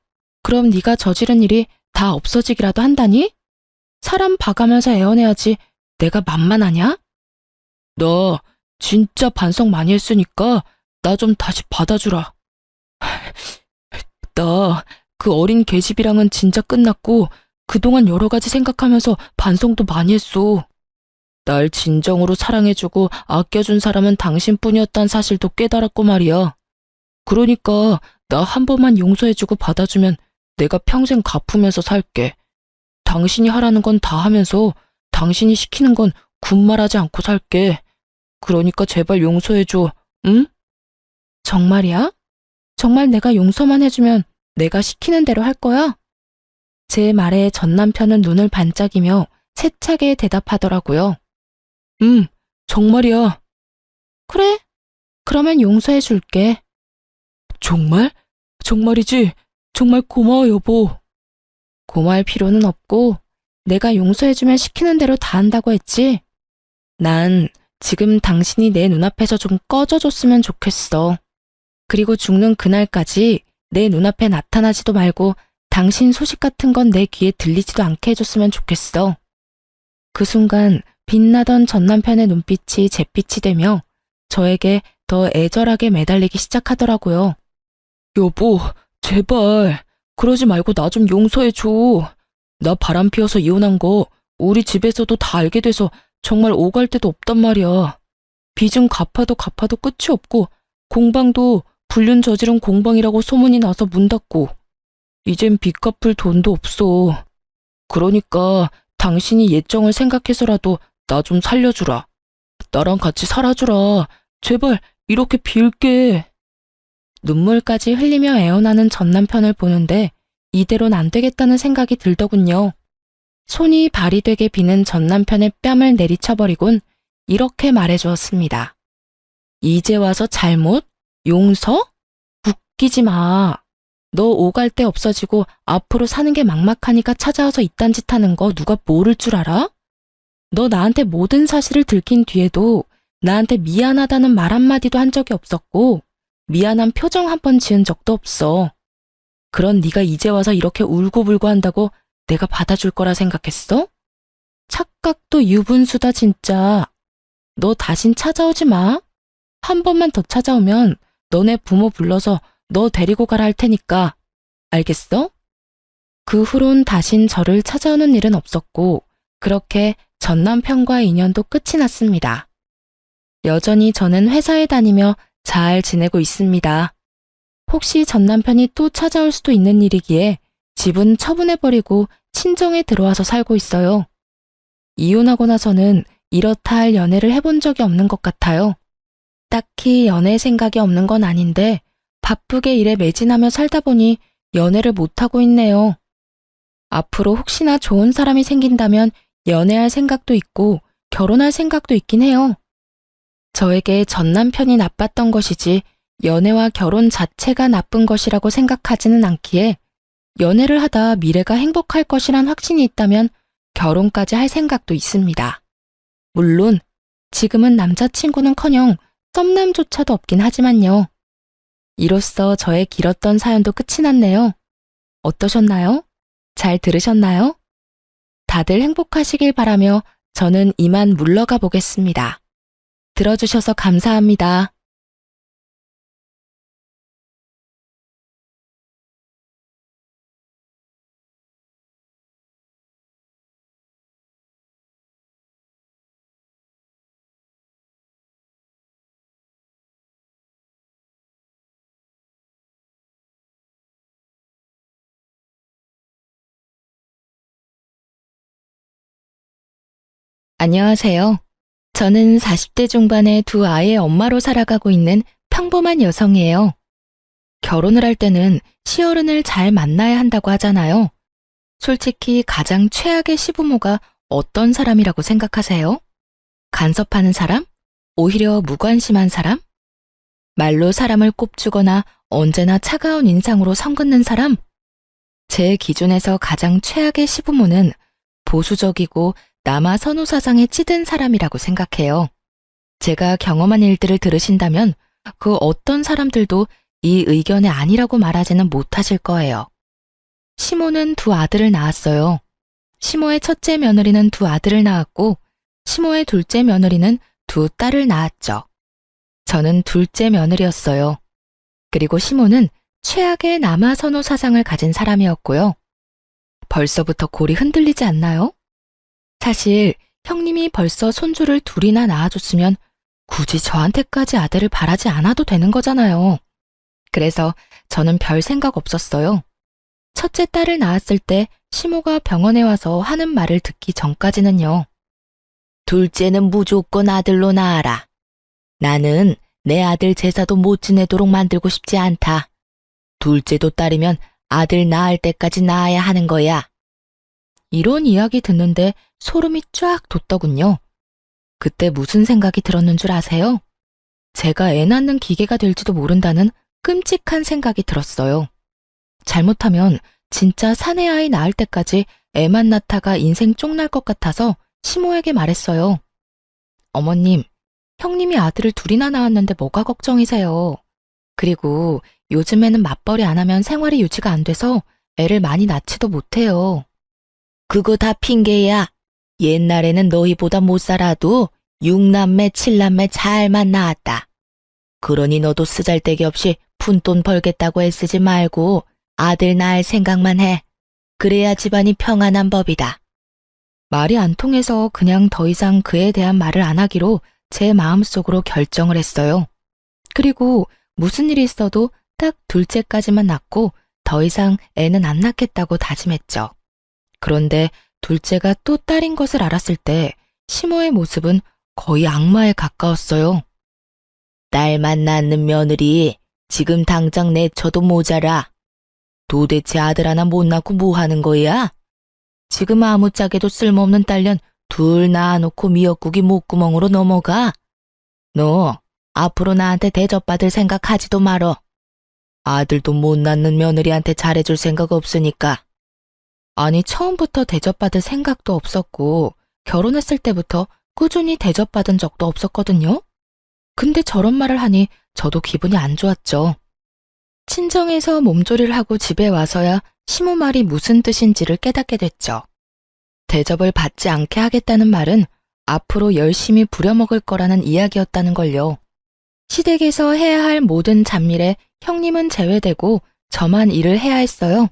[SPEAKER 1] 그럼 네가 저지른 일이 다 없어지기라도 한다니? 사람 봐가면서 애원해야지 내가 만만하냐? 나 진짜 반성 많이 했으니까 나 좀 다시 받아주라. 나 그 어린 계집이랑은 진짜 끝났고 그동안 여러 가지 생각하면서 반성도 많이 했어. 날 진정으로 사랑해주고 아껴준 사람은 당신뿐이었단 사실도 깨달았고 말이야. 그러니까 나 한 번만 용서해주고 받아주면 내가 평생 갚으면서 살게. 당신이 하라는 건 다 하면서 당신이 시키는 건 군말하지 않고 살게. 그러니까 제발 용서해줘, 응? 정말이야? 정말 내가 용서만 해주면 내가 시키는 대로 할 거야? 제 말에 전 남편은 눈을 반짝이며 세차게 대답하더라고요. 정말이야.
[SPEAKER 3] 그래? 그러면 용서해 줄게.
[SPEAKER 2] 정말? 정말이지? 정말 고마워, 여보.
[SPEAKER 3] 고마울 필요는 없고 내가 용서해주면 시키는 대로 다 한다고 했지? 난 지금 당신이 내 눈앞에서 좀 꺼져줬으면 좋겠어. 그리고 죽는 그날까지 내 눈앞에 나타나지도 말고 당신 소식 같은 건 내 귀에 들리지도 않게 해줬으면 좋겠어. 그 순간 빛나던 전 남편의 눈빛이 잿빛이 되며 저에게 더 애절하게 매달리기 시작하더라고요.
[SPEAKER 2] 여보, 제발. 그러지 말고 나 좀 용서해줘. 나 바람 피워서 이혼한 거 우리 집에서도 다 알게 돼서 정말 오갈 데도 없단 말이야. 빚은 갚아도 끝이 없고 공방도 불륜 저지른 공방이라고 소문이 나서 문 닫고 이젠 빚 갚을 돈도 없어. 그러니까 당신이 예정을 생각해서라도 나 좀 살려주라. 나랑 같이 살아주라. 제발 이렇게 빌게. 눈물까지 흘리며 애원하는 전 남편을 보는데 이대로는 안 되겠다는 생각이 들더군요. 손이 발이 되게 비는 전 남편의 뺨을 내리쳐버리곤 이렇게 말해주었습니다. 이제 와서 잘못? 용서? 웃기지 마. 너 오갈 데 없어지고 앞으로 사는 게 막막하니까 찾아와서 이딴 짓 하는 거 누가 모를 줄 알아? 너 나한테 모든 사실을 들킨 뒤에도 나한테 미안하다는 말 한마디도 한 적이 없었고 미안한 표정 한 번 지은 적도 없어. 그런 네가 이제 와서 이렇게 울고불고 한다고 내가 받아줄 거라 생각했어? 착각도 유분수다 진짜. 너 다신 찾아오지 마. 한 번만 더 찾아오면 너네 부모 불러서 너 데리고 가라 할 테니까. 알겠어? 그 후론 다신 저를 찾아오는 일은 없었고 그렇게 전 남편과의 인연도 끝이 났습니다. 여전히 저는 회사에 다니며 잘 지내고 있습니다. 혹시 전 남편이 또 찾아올 수도 있는 일이기에 집은 처분해버리고 친정에 들어와서 살고 있어요. 이혼하고 나서는 이렇다 할 연애를 해본 적이 없는 것 같아요. 딱히 연애 생각이 없는 건 아닌데 바쁘게 일에 매진하며 살다 보니 연애를 못하고 있네요. 앞으로 혹시나 좋은 사람이 생긴다면 연애할 생각도 있고 결혼할 생각도 있긴 해요. 저에게 전 남편이 나빴던 것이지 연애와 결혼 자체가 나쁜 것이라고 생각하지는 않기에 연애를 하다 미래가 행복할 것이란 확신이 있다면 결혼까지 할 생각도 있습니다. 물론 지금은 남자친구는커녕 썸남조차도 없긴 하지만요. 이로써 저의 길었던 사연도 끝이 났네요. 어떠셨나요? 잘 들으셨나요? 다들 행복하시길 바라며 저는 이만 물러가 보겠습니다. 들어주셔서 감사합니다. 안녕하세요. 저는 40대 중반의 두 아이의 엄마로 살아가고 있는 평범한 여성이에요. 결혼을 할 때는 시어른을 잘 만나야 한다고 하잖아요. 솔직히 가장 최악의 시부모가 어떤 사람이라고 생각하세요? 간섭하는 사람? 오히려 무관심한 사람? 말로 사람을 꼽주거나 언제나 차가운 인상으로 선긋는 사람? 제 기준에서 가장 최악의 시부모는 보수적이고 남아 선호 사상에 찌든 사람이라고 생각해요. 제가 경험한 일들을 들으신다면 그 어떤 사람들도 이 의견에 아니라고 말하지는 못하실 거예요. 시모는 두 아들을 낳았어요. 시모의 첫째 며느리는 두 아들을 낳았고 시모의 둘째 며느리는 두 딸을 낳았죠. 저는 둘째 며느리였어요. 그리고 시모는 최악의 남아 선호 사상을 가진 사람이었고요. 벌써부터 골이 흔들리지 않나요? 사실 형님이 벌써 손주를 둘이나 낳아줬으면 굳이 저한테까지 아들을 바라지 않아도 되는 거잖아요. 그래서 저는 별 생각 없었어요. 첫째 딸을 낳았을 때 시모가 병원에 와서 하는 말을 듣기 전까지는요. 둘째는 무조건 아들로 낳아라. 나는 내 아들 제사도 못 지내도록 만들고 싶지 않다. 둘째도 딸이면 아들 낳을 때까지 낳아야 하는 거야. 이런 이야기 듣는데 소름이 쫙 돋더군요. 그때 무슨 생각이 들었는 줄 아세요? 제가 애 낳는 기계가 될지도 모른다는 끔찍한 생각이 들었어요. 잘못하면 진짜 사내 아이 낳을 때까지 애만 낳다가 인생 쪽날 것 같아서 시모에게 말했어요. 어머님, 형님이 아들을 둘이나 낳았는데 뭐가 걱정이세요? 그리고 요즘에는 맞벌이 안 하면 생활이 유지가 안 돼서 애를 많이 낳지도 못해요. 그거 다 핑계야. 옛날에는 너희보다 못 살아도 6남매, 7남매 잘만 낳았다. 그러니 너도 쓰잘데기 없이 푼돈 벌겠다고 애쓰지 말고 아들 낳을 생각만 해. 그래야 집안이 평안한 법이다. 말이 안 통해서 그냥 더 이상 그에 대한 말을 안 하기로 제 마음속으로 결정을 했어요. 그리고 무슨 일이 있어도 딱 둘째까지만 낳고 더 이상 애는 안 낳겠다고 다짐했죠. 그런데 둘째가 또 딸인 것을 알았을 때 시모의 모습은 거의 악마에 가까웠어요. 딸만 낳는 며느리 지금 당장 내쳐도 모자라. 도대체 아들 하나 못 낳고 뭐 하는 거야? 지금 아무짝에도 쓸모없는 딸년 둘 낳아놓고 미역국이 목구멍으로 넘어가. 너 앞으로 나한테 대접받을 생각하지도 말어. 아들도 못 낳는 며느리한테 잘해줄 생각 없으니까. 아니, 처음부터 대접받을 생각도 없었고 결혼했을 때부터 꾸준히 대접받은 적도 없었거든요. 근데 저런 말을 하니 저도 기분이 안 좋았죠. 친정에서 몸조리를 하고 집에 와서야 시모 말이 무슨 뜻인지를 깨닫게 됐죠. 대접을 받지 않게 하겠다는 말은 앞으로 열심히 부려먹을 거라는 이야기였다는 걸요. 시댁에서 해야 할 모든 잡일에 형님은 제외되고 저만 일을 해야 했어요.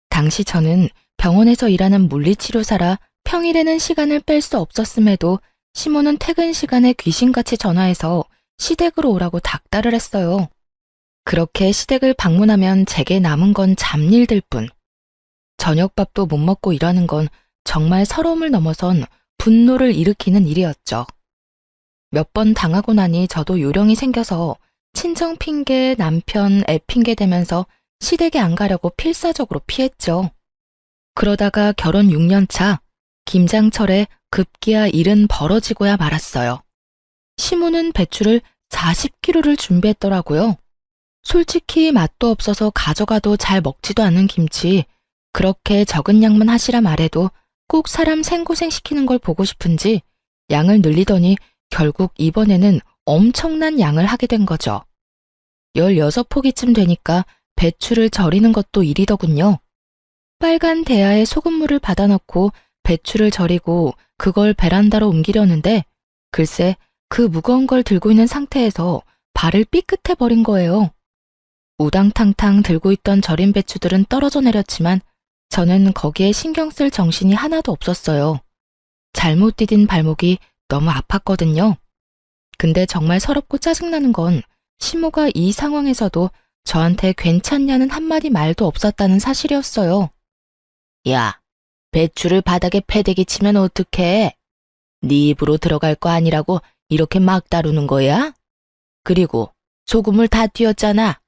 [SPEAKER 2] 당시 저는 병원에서 일하는 물리치료사라 평일에는 시간을 뺄 수 없었음에도 시모는 퇴근 시간에 귀신같이 전화해서 시댁으로 오라고 닥달을 했어요. 그렇게 시댁을 방문하면 제게 남은 건 잡일들 뿐. 저녁밥도 못 먹고 일하는 건 정말 서러움을 넘어선 분노를 일으키는 일이었죠. 몇 번 당하고 나니 저도 요령이 생겨서 친정 핑계, 남편, 애 핑계 대면서 시댁에 안 가려고 필사적으로 피했죠. 그러다가 결혼 6년 차 김장철에 급기야 일은 벌어지고야 말았어요. 시모는 배추를 40kg를 준비했더라고요. 솔직히 맛도 없어서 가져가도 잘 먹지도 않은 김치, 그렇게 적은 양만 하시라 말해도 꼭 사람 생고생시키는 걸 보고 싶은지 양을 늘리더니 결국 이번에는 엄청난 양을 하게 된 거죠. 16포기쯤 되니까 배추를 절이는 것도 일이더군요. 빨간 대야에 소금물을 받아넣고 배추를 절이고 그걸 베란다로 옮기려는데 글쎄 그 무거운 걸 들고 있는 상태에서 발을 삐끗해버린 거예요. 우당탕탕 들고 있던 절인 배추들은 떨어져 내렸지만 저는 거기에 신경 쓸 정신이 하나도 없었어요. 잘못 디딘 발목이 너무 아팠거든요. 근데 정말 서럽고 짜증나는 건 시모가 이 상황에서도 저한테 괜찮냐는 한마디 말도 없었다는 사실이었어요. 야, 배추를 바닥에 패대기 치면 어떡해? 네 입으로 들어갈 거 아니라고 이렇게 막 다루는 거야? 그리고 소금을 다 띄었잖아.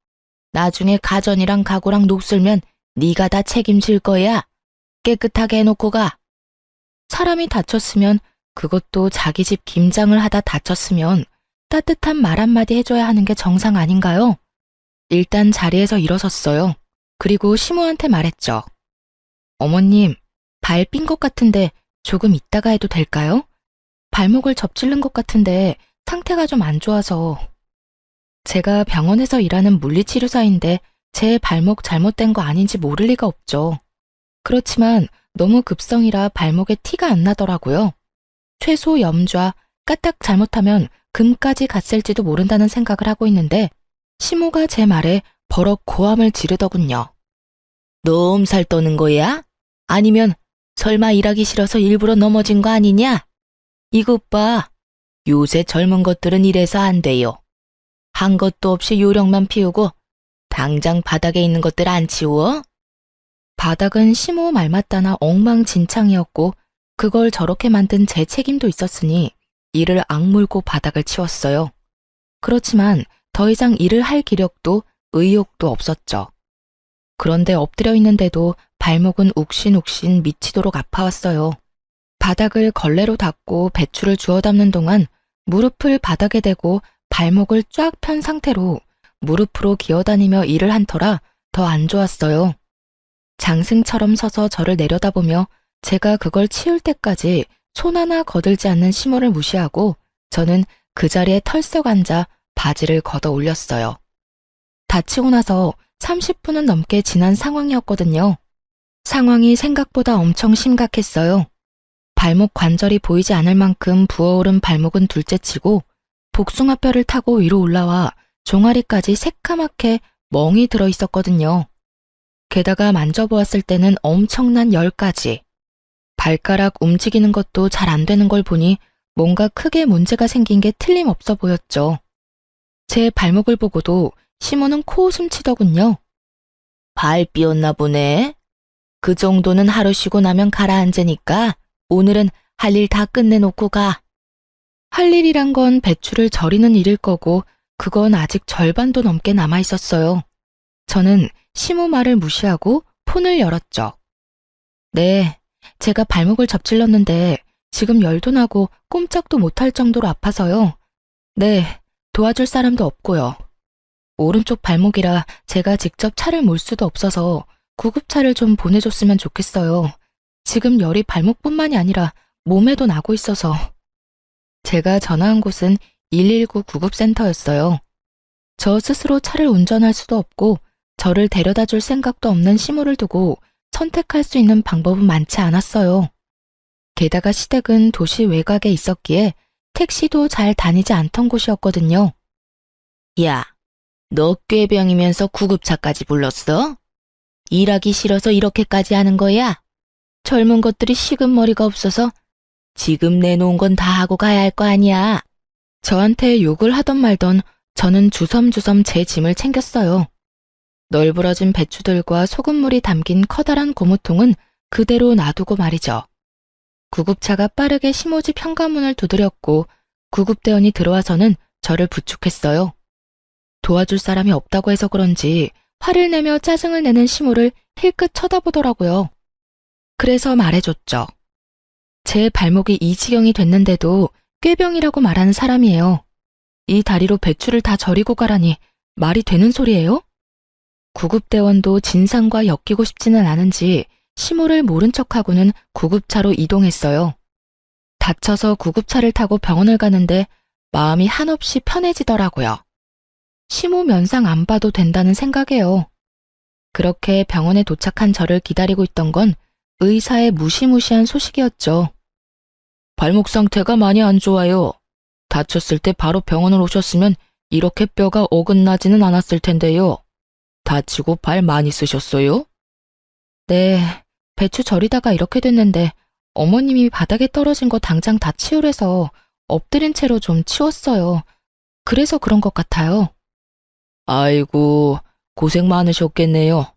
[SPEAKER 2] 나중에 가전이랑 가구랑 녹슬면 네가 다 책임질 거야. 깨끗하게 해놓고 가. 사람이 다쳤으면 그것도 자기 집 김장을 하다 다쳤으면 따뜻한 말 한마디 해줘야 하는 게 정상 아닌가요? 일단 자리에서 일어섰어요. 그리고 시모한테 말했죠. 어머님, 발 삔 것 같은데 조금 있다가 해도 될까요? 발목을 접질른 것 같은데 상태가 좀 안 좋아서. 제가 병원에서 일하는 물리치료사인데 제 발목 잘못된 거 아닌지 모를 리가 없죠. 그렇지만 너무 급성이라 발목에 티가 안 나더라고요. 최소 염좌, 까딱 잘못하면 금까지 갔을지도 모른다는 생각을 하고 있는데 시모가 제 말에 버럭 고함을 지르더군요. 너 엄살 떠는 거야? 아니면 설마 일하기 싫어서 일부러 넘어진 거 아니냐? 이것 봐. 요새 젊은 것들은 이래서 안 돼요. 한 것도 없이 요령만 피우고 당장 바닥에 있는 것들 안 치워? 바닥은 시모 말 맞다나 엉망진창이었고 그걸 저렇게 만든 제 책임도 있었으니 이를 악물고 바닥을 치웠어요. 그렇지만 더 이상 일을 할 기력도 의욕도 없었죠. 그런데 엎드려 있는데도 발목은 욱신욱신 미치도록 아파왔어요. 바닥을 걸레로 닦고 배추를 주워 담는 동안 무릎을 바닥에 대고
[SPEAKER 1] 발목을 쫙 편 상태로 무릎으로 기어다니며 일을 한 터라 더 안 좋았어요. 장승처럼 서서 저를 내려다보며 제가 그걸 치울 때까지 손 하나 거들지 않는 시모를 무시하고 저는 그 자리에 털썩 앉아 바지를 걷어 올렸어요. 다치고 나서 30분은 넘게 지난 상황이었거든요. 상황이 생각보다 엄청 심각했어요. 발목 관절이 보이지 않을 만큼 부어오른 발목은 둘째치고 복숭아뼈를 타고 위로 올라와 종아리까지 새까맣게 멍이 들어 있었거든요. 게다가 만져보았을 때는 엄청난 열까지. 발가락 움직이는 것도 잘 안 되는 걸 보니 뭔가 크게 문제가 생긴 게 틀림없어 보였죠. 제 발목을 보고도 시모는 코웃음 치더군요. 발 삐었나 보네. 그 정도는 하루 쉬고 나면 가라앉으니까 오늘은 할 일 다 끝내놓고 가. 할 일이란 건 배추를 절이는 일일 거고 그건 아직 절반도 넘게 남아 있었어요. 저는 시모 말을 무시하고 폰을 열었죠. 네, 제가 발목을 접질렀는데 지금 열도 나고 꼼짝도 못할 정도로 아파서요. 네, 도와줄 사람도 없고요. 오른쪽 발목이라 제가 직접 차를 몰 수도 없어서 구급차를 좀 보내줬으면 좋겠어요. 지금 열이 발목뿐만이 아니라 몸에도 나고 있어서. 제가 전화한 곳은 119 구급센터였어요. 저 스스로 차를 운전할 수도 없고 저를 데려다 줄 생각도 없는 시모를 두고 선택할 수 있는 방법은 많지 않았어요. 게다가 시댁은 도시 외곽에 있었기에 택시도 잘 다니지 않던 곳이었거든요. 야, 너 꾀병이면서 구급차까지 불렀어? 일하기 싫어서 이렇게까지 하는 거야? 젊은 것들이 식은 머리가 없어서 지금 내놓은 건 다 하고 가야 할 거 아니야. 저한테 욕을 하던 말던 저는 주섬주섬 제 짐을 챙겼어요. 널브러진 배추들과 소금물이 담긴 커다란 고무통은 그대로 놔두고 말이죠. 구급차가 빠르게 시모집 현관문을 두드렸고 구급대원이 들어와서는 저를 부축했어요. 도와줄 사람이 없다고 해서 그런지 화를 내며 짜증을 내는 시모를 힐끗 쳐다보더라고요. 그래서 말해줬죠. 제 발목이 이 지경이 됐는데도 꾀병이라고 말하는 사람이에요. 이 다리로 배추를 다 절이고 가라니 말이 되는 소리예요? 구급대원도 진상과 엮이고 싶지는 않은지 시모를 모른 척하고는 구급차로 이동했어요. 다쳐서 구급차를 타고 병원을 가는데 마음이 한없이 편해지더라고요. 시모 면상 안 봐도 된다는 생각이에요. 그렇게 병원에 도착한 저를 기다리고 있던 건 의사의 무시무시한 소식이었죠. 발목 상태가 많이 안 좋아요. 다쳤을 때 바로 병원을 오셨으면 이렇게 뼈가 어긋나지는 않았을 텐데요. 다치고 발 많이 쓰셨어요? 네, 배추 절이다가 이렇게 됐는데 어머님이 바닥에 떨어진 거 당장 다 치우래서 엎드린 채로 좀 치웠어요. 그래서 그런 것 같아요. 아이고, 고생 많으셨겠네요.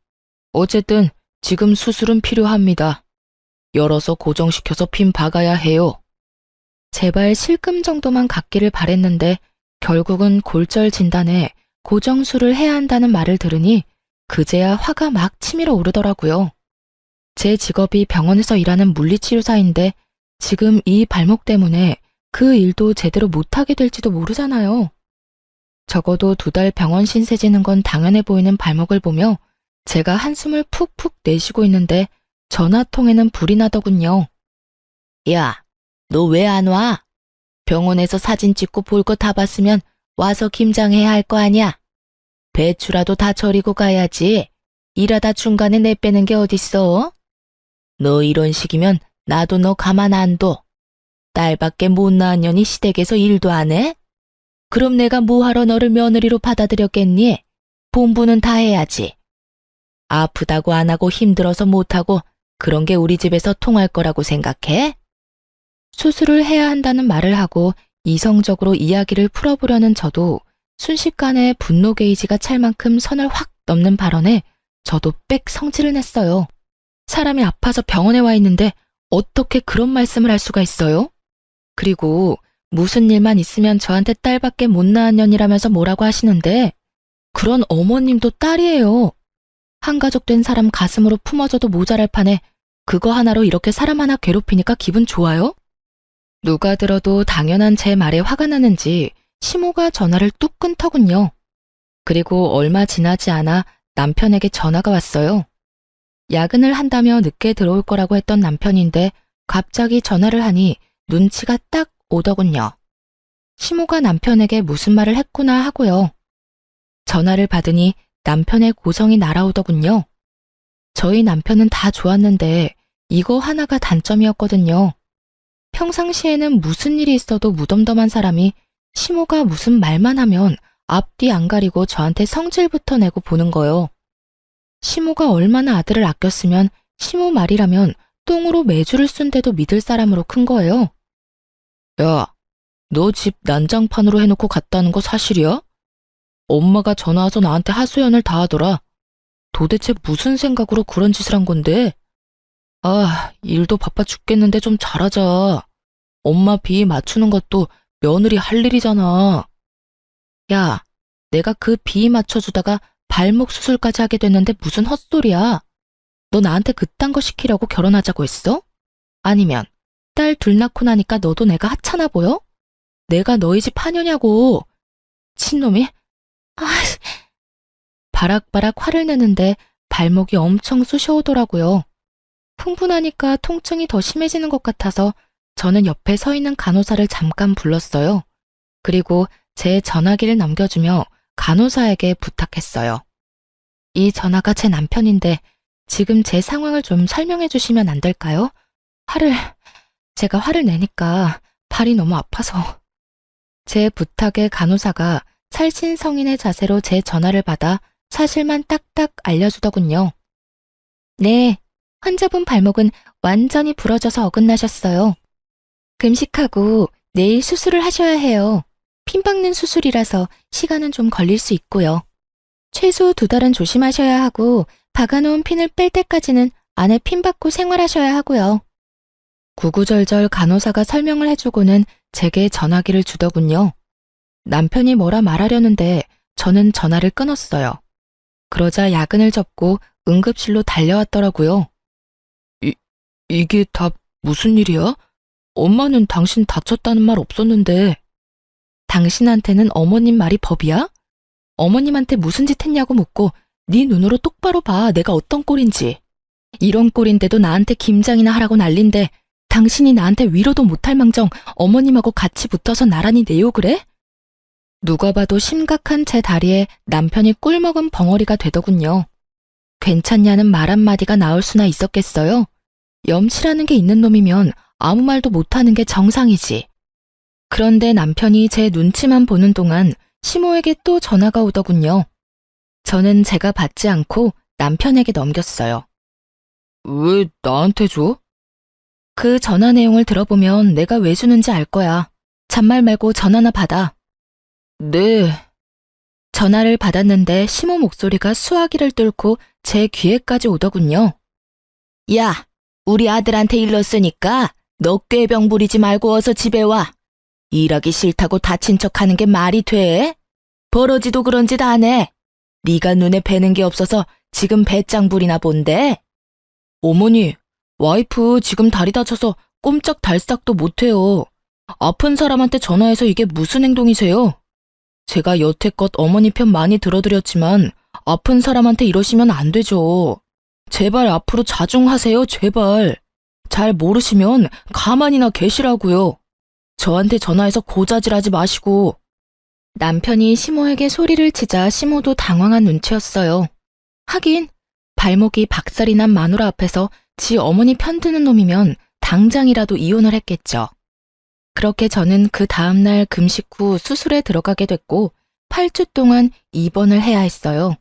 [SPEAKER 1] 어쨌든 지금 수술은 필요합니다. 열어서 고정시켜서 핀 박아야 해요. 제발 실금 정도만 갖기를 바랬는데 결국은 골절 진단에 고정술을 해야 한다는 말을 들으니 그제야 화가 막 치밀어 오르더라고요. 제 직업이 병원에서 일하는 물리치료사인데 지금 이 발목 때문에 그 일도 제대로 못하게 될지도 모르잖아요. 적어도 2달 병원 신세 지는 건 당연해 보이는 발목을 보며 제가 한숨을 푹푹 내쉬고 있는데 전화통에는 불이 나더군요. 야, 너 왜 안 와? 병원에서 사진 찍고 볼 거 다 봤으면 와서 김장해야 할 거 아니야? 배추라도 다 절이고 가야지. 일하다 중간에 내빼는 게 어딨어? 너 이런 식이면 나도 너 가만 안 둬. 딸밖에 못 낳은 년이 시댁에서 일도 안 해? 그럼 내가 뭐하러 너를 며느리로 받아들였겠니? 본부는 다 해야지. 아프다고 안 하고 힘들어서 못하고 그런 게 우리 집에서 통할 거라고 생각해? 수술을 해야 한다는 말을 하고 이성적으로 이야기를 풀어보려는 저도 순식간에 분노 게이지가 찰 만큼 선을 확 넘는 발언에 저도 빽 성질을 냈어요. 사람이 아파서 병원에 와 있는데 어떻게 그런 말씀을 할 수가 있어요? 그리고 무슨 일만 있으면 저한테 딸밖에 못 낳은 년이라면서 뭐라고 하시는데 그런 어머님도 딸이에요. 한가족 된 사람 가슴으로 품어줘도 모자랄 판에 그거 하나로 이렇게 사람 하나 괴롭히니까 기분 좋아요? 누가 들어도 당연한 제 말에 화가 나는지 시모가 전화를 뚝 끊더군요. 그리고 얼마 지나지 않아 남편에게 전화가 왔어요. 야근을 한다며 늦게 들어올 거라고 했던 남편인데 갑자기 전화를 하니 눈치가 딱 오더군요. 시모가 남편에게 무슨 말을 했구나 하고요. 전화를 받으니 남편의 고성이 날아오더군요. 저희 남편은 다 좋았는데 이거 하나가 단점이었거든요. 평상시에는 무슨 일이 있어도 무덤덤한 사람이 시모가 무슨 말만 하면 앞뒤 안 가리고 저한테 성질부터 내고 보는 거요. 시모가 얼마나 아들을 아꼈으면 시모 말이라면 똥으로 매주를 쓴데도 믿을 사람으로 큰 거예요.
[SPEAKER 2] 야, 너 집 난장판으로 해놓고 갔다는 거 사실이야? 엄마가 전화 와서 나한테 하소연을 다 하더라. 도대체 무슨 생각으로 그런 짓을 한 건데? 아, 일도 바빠 죽겠는데 좀 잘하자. 엄마 비 맞추는 것도 며느리 할 일이잖아. 야, 내가 그 비 맞춰주다가 발목 수술까지 하게 됐는데 무슨 헛소리야. 너 나한테 그딴 거 시키려고 결혼하자고 했어? 아니면 딸 둘 낳고 나니까 너도 내가 하찮아 보여? 내가 너희 집 파녀냐고. 친놈이?
[SPEAKER 1] 아, 바락바락 화를 내는데 발목이 엄청 쑤셔오더라고요. 흥분하니까 통증이 더 심해지는 것 같아서 저는 옆에 서 있는 간호사를 잠깐 불렀어요. 그리고 제 전화기를 넘겨주며 간호사에게 부탁했어요. 이 전화가 제 남편인데 지금 제 상황을 좀 설명해 주시면 안 될까요? 제가 화를 내니까 발이 너무 아파서. 제 부탁에 간호사가 살신성인의 자세로 제 전화를 받아 사실만 딱딱 알려주더군요. 네, 환자분 발목은 완전히 부러져서 어긋나셨어요. 금식하고 내일 수술을 하셔야 해요. 핀 박는 수술이라서 시간은 좀 걸릴 수 있고요. 최소 2달은 조심하셔야 하고 박아놓은 핀을 뺄 때까지는 안에 핀 박고 생활하셔야 하고요. 구구절절 간호사가 설명을 해주고는 제게 전화기를 주더군요. 남편이 뭐라 말하려는데 저는 전화를 끊었어요. 그러자 야근을 접고 응급실로 달려왔더라고요. 이게 다 무슨 일이야? 엄마는 당신 다쳤다는 말 없었는데. 당신한테는 어머님 말이 법이야? 어머님한테 무슨 짓 했냐고 묻고 네 눈으로 똑바로 봐, 내가 어떤 꼴인지. 이런 꼴인데도 나한테 김장이나 하라고 난린데 당신이 나한테 위로도 못할 망정 어머님하고 같이 붙어서 나란히 내 욕을 해? 누가 봐도 심각한 제 다리에 남편이 꿀먹은 벙어리가 되더군요. 괜찮냐는 말 한마디가 나올 수나 있었겠어요? 염치라는 게 있는 놈이면 아무 말도 못하는 게 정상이지. 그런데 남편이 제 눈치만 보는 동안 시모에게 또 전화가 오더군요. 저는 제가 받지 않고 남편에게 넘겼어요. 왜 나한테 줘? 그 전화 내용을 들어보면 내가 왜 주는지 알 거야. 잔말 말고 전화나 받아. 네. 전화를 받았는데 시모 목소리가 수화기를 뚫고 제 귀에까지 오더군요. 야, 우리 아들한테 일렀으니까 너 꾀병 부리지 말고 어서 집에 와. 일하기 싫다고 다친 척하는 게 말이 돼? 버러지도 그런 짓 안 해. 네가 눈에 뵈는 게 없어서 지금 배짱 부리나 본데? 어머니, 와이프 지금 다리 다쳐서 꼼짝달싹도 못해요. 아픈 사람한테 전화해서 이게 무슨 행동이세요? 제가 여태껏 어머니 편 많이 들어드렸지만 아픈 사람한테 이러시면 안 되죠. 제발 앞으로 자중하세요, 제발. 잘 모르시면 가만히나 계시라고요. 저한테 전화해서 고자질하지 마시고. 남편이 시모에게 소리를 치자 시모도 당황한 눈치였어요. 하긴 발목이 박살이 난 마누라 앞에서 지 어머니 편드는 놈이면 당장이라도 이혼을 했겠죠. 그렇게 저는 그 다음날 금식 후 수술에 들어가게 됐고 8주 동안 입원을 해야 했어요.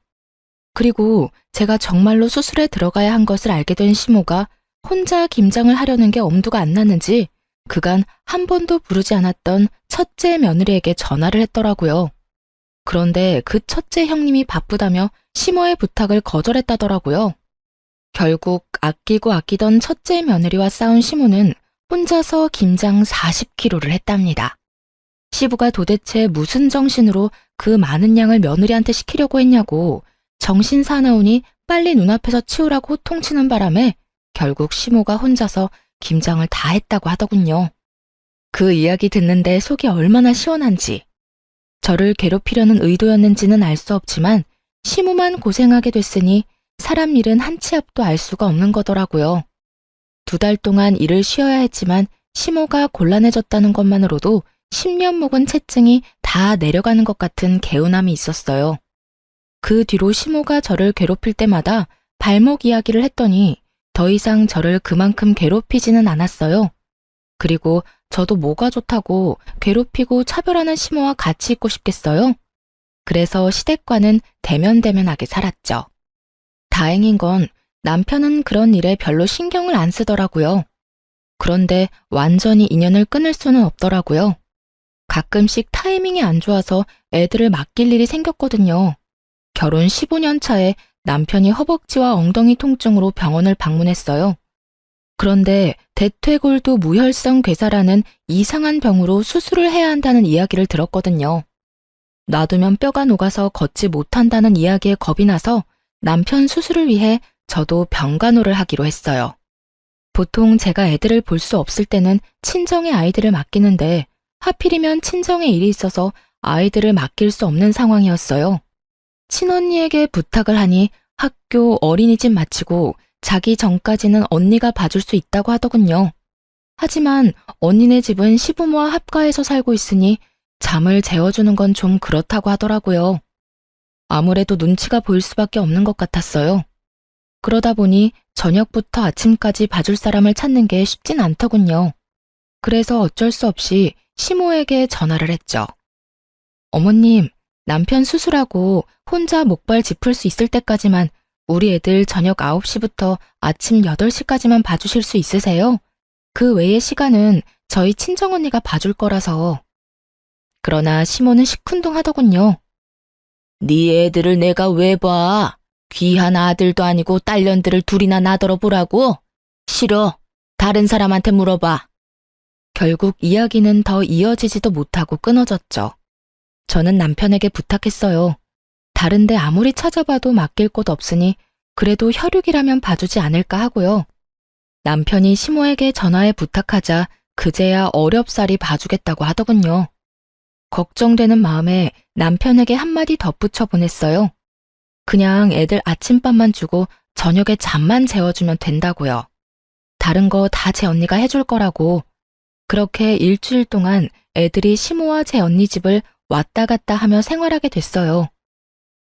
[SPEAKER 1] 그리고 제가 정말로 수술에 들어가야 한 것을 알게 된 시모가 혼자 김장을 하려는 게 엄두가 안 났는지 그간 한 번도 부르지 않았던 첫째 며느리에게 전화를 했더라고요. 그런데 그 첫째 형님이 바쁘다며 시모의 부탁을 거절했다더라고요. 결국 아끼고 아끼던 첫째 며느리와 싸운 시모는 혼자서 김장 40kg를 했답니다. 시부가 도대체 무슨 정신으로 그 많은 양을 며느리한테 시키려고 했냐고 정신 사나우니 빨리 눈앞에서 치우라고 호통치는 바람에 결국 시모가 혼자서 김장을 다 했다고 하더군요. 그 이야기 듣는데 속이 얼마나 시원한지 저를 괴롭히려는 의도였는지는 알 수 없지만 시모만 고생하게 됐으니 사람 일은 한 치 앞도 알 수가 없는 거더라고요. 2달 동안 일을 쉬어야 했지만 시모가 곤란해졌다는 것만으로도 10년 묵은 체증이 다 내려가는 것 같은 개운함이 있었어요. 그 뒤로 시모가 저를 괴롭힐 때마다 발목 이야기를 했더니 더 이상 저를 그만큼 괴롭히지는 않았어요. 그리고 저도 뭐가 좋다고 괴롭히고 차별하는 시모와 같이 있고 싶겠어요? 그래서 시댁과는 대면대면하게 살았죠. 다행인 건 남편은 그런 일에 별로 신경을 안 쓰더라고요. 그런데 완전히 인연을 끊을 수는 없더라고요. 가끔씩 타이밍이 안 좋아서 애들을 맡길 일이 생겼거든요. 결혼 15년 차에 남편이 허벅지와 엉덩이 통증으로 병원을 방문했어요. 그런데 대퇴골두 무혈성 괴사라는 이상한 병으로 수술을 해야 한다는 이야기를 들었거든요. 놔두면 뼈가 녹아서 걷지 못한다는 이야기에 겁이 나서 남편 수술을 위해 저도 병간호를 하기로 했어요. 보통 제가 애들을 볼 수 없을 때는 친정의 아이들을 맡기는데 하필이면 친정에 일이 있어서 아이들을 맡길 수 없는 상황이었어요. 친언니에게 부탁을 하니 학교 어린이집 마치고 자기 전까지는 언니가 봐줄 수 있다고 하더군요. 하지만 언니네 집은 시부모와 합가해서 살고 있으니 잠을 재워주는 건 좀 그렇다고 하더라고요. 아무래도 눈치가 보일 수밖에 없는 것 같았어요. 그러다 보니 저녁부터 아침까지 봐줄 사람을 찾는 게 쉽진 않더군요. 그래서 어쩔 수 없이 시모에게 전화를 했죠. 어머님, 남편 수술하고 혼자 목발 짚을 수 있을 때까지만 우리 애들 저녁 9시부터 아침 8시까지만 봐주실 수 있으세요? 그 외의 시간은 저희 친정언니가 봐줄 거라서. 그러나 시모는 시큰둥하더군요. 네 애들을 내가 왜 봐? 귀한 아들도 아니고 딸년들을 둘이나 나더러 보라고? 싫어. 다른 사람한테 물어봐. 결국 이야기는 더 이어지지도 못하고 끊어졌죠. 저는 남편에게 부탁했어요. 다른데 아무리 찾아봐도 맡길 곳 없으니 그래도 혈육이라면 봐주지 않을까 하고요. 남편이 시모에게 전화해 부탁하자 그제야 어렵사리 봐주겠다고 하더군요. 걱정되는 마음에 남편에게 한마디 덧붙여 보냈어요. 그냥 애들 아침밥만 주고 저녁에 잠만 재워주면 된다고요. 다른 거 다 제 언니가 해줄 거라고. 그렇게 일주일 동안 애들이 시모와 제 언니 집을 왔다 갔다 하며 생활하게 됐어요.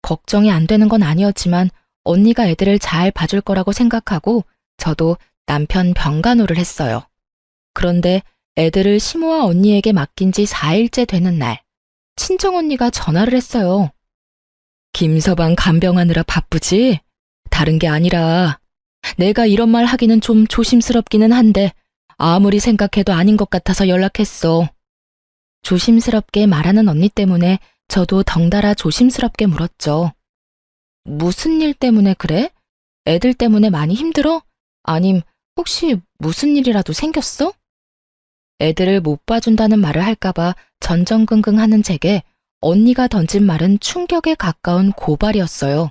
[SPEAKER 1] 걱정이 안 되는 건 아니었지만 언니가 애들을 잘 봐줄 거라고 생각하고 저도 남편 병간호를 했어요. 그런데 애들을 시모와 언니에게 맡긴 지 4일째 되는 날, 친정언니가 전화를 했어요. 김서방 간병하느라 바쁘지? 다른 게 아니라 내가 이런 말 하기는 좀 조심스럽기는 한데 아무리 생각해도 아닌 것 같아서 연락했어. 조심스럽게 말하는 언니 때문에 저도 덩달아 조심스럽게 물었죠. 무슨 일 때문에 그래? 애들 때문에 많이 힘들어? 아님 혹시 무슨 일이라도 생겼어? 애들을 못 봐준다는 말을 할까봐 전전긍긍하는 제게 언니가 던진 말은 충격에 가까운 고발이었어요.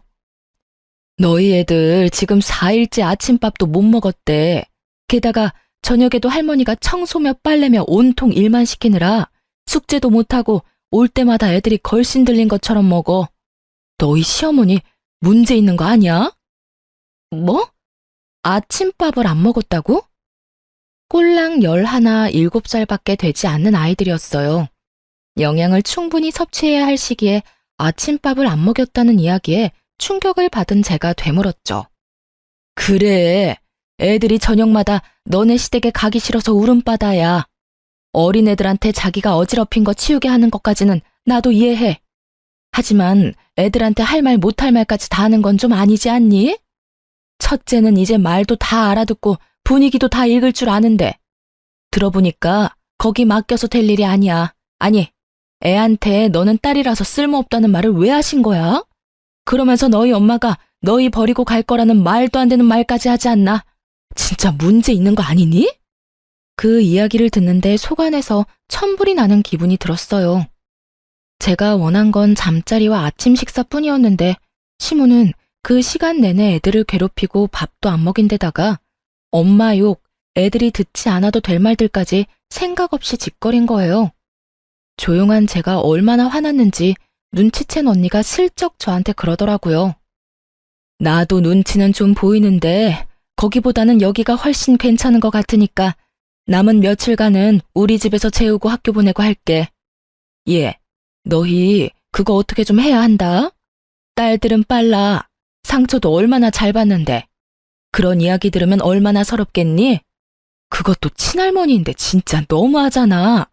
[SPEAKER 1] 너희 애들 지금 4일째 아침밥도 못 먹었대. 게다가 저녁에도 할머니가 청소며 빨래며 온통 일만 시키느라 숙제도 못하고 올 때마다 애들이 걸신 들린 것처럼 먹어. 너희 시어머니 문제 있는 거 아니야? 뭐? 아침밥을 안 먹었다고? 꼴랑 11, 7살밖에 되지 않는 아이들이었어요. 영양을 충분히 섭취해야 할 시기에 아침밥을 안 먹였다는 이야기에 충격을 받은 제가 되물었죠. 그래, 애들이 저녁마다 너네 시댁에 가기 싫어서 울음바다야. 어린애들한테 자기가 어지럽힌 거 치우게 하는 것까지는 나도 이해해. 하지만 애들한테 할 말 못할 말까지 다 하는 건 좀 아니지 않니? 첫째는 이제 말도 다 알아듣고 분위기도 다 읽을 줄 아는데 들어보니까 거기 맡겨서 될 일이 아니야. 아니, 애한테 너는 딸이라서 쓸모없다는 말을 왜 하신 거야? 그러면서 너희 엄마가 너희 버리고 갈 거라는 말도 안 되는 말까지 하지 않나? 진짜 문제 있는 거 아니니? 그 이야기를 듣는데 속안에서 천불이 나는 기분이 들었어요. 제가 원한 건 잠자리와 아침 식사뿐이었는데 시모는 그 시간 내내 애들을 괴롭히고 밥도 안 먹인 데다가 엄마 욕, 애들이 듣지 않아도 될 말들까지 생각 없이 짓거린 거예요. 조용한 제가 얼마나 화났는지 눈치챈 언니가 슬쩍 저한테 그러더라고요. 나도 눈치는 좀 보이는데 거기보다는 여기가 훨씬 괜찮은 것 같으니까 남은 며칠간은 우리 집에서 재우고 학교 보내고 할게. 예, 너희 그거 어떻게 좀 해야 한다. 딸들은 빨라. 상처도 얼마나 잘 받는데. 그런 이야기 들으면 얼마나 서럽겠니? 그것도 친할머니인데 진짜 너무하잖아.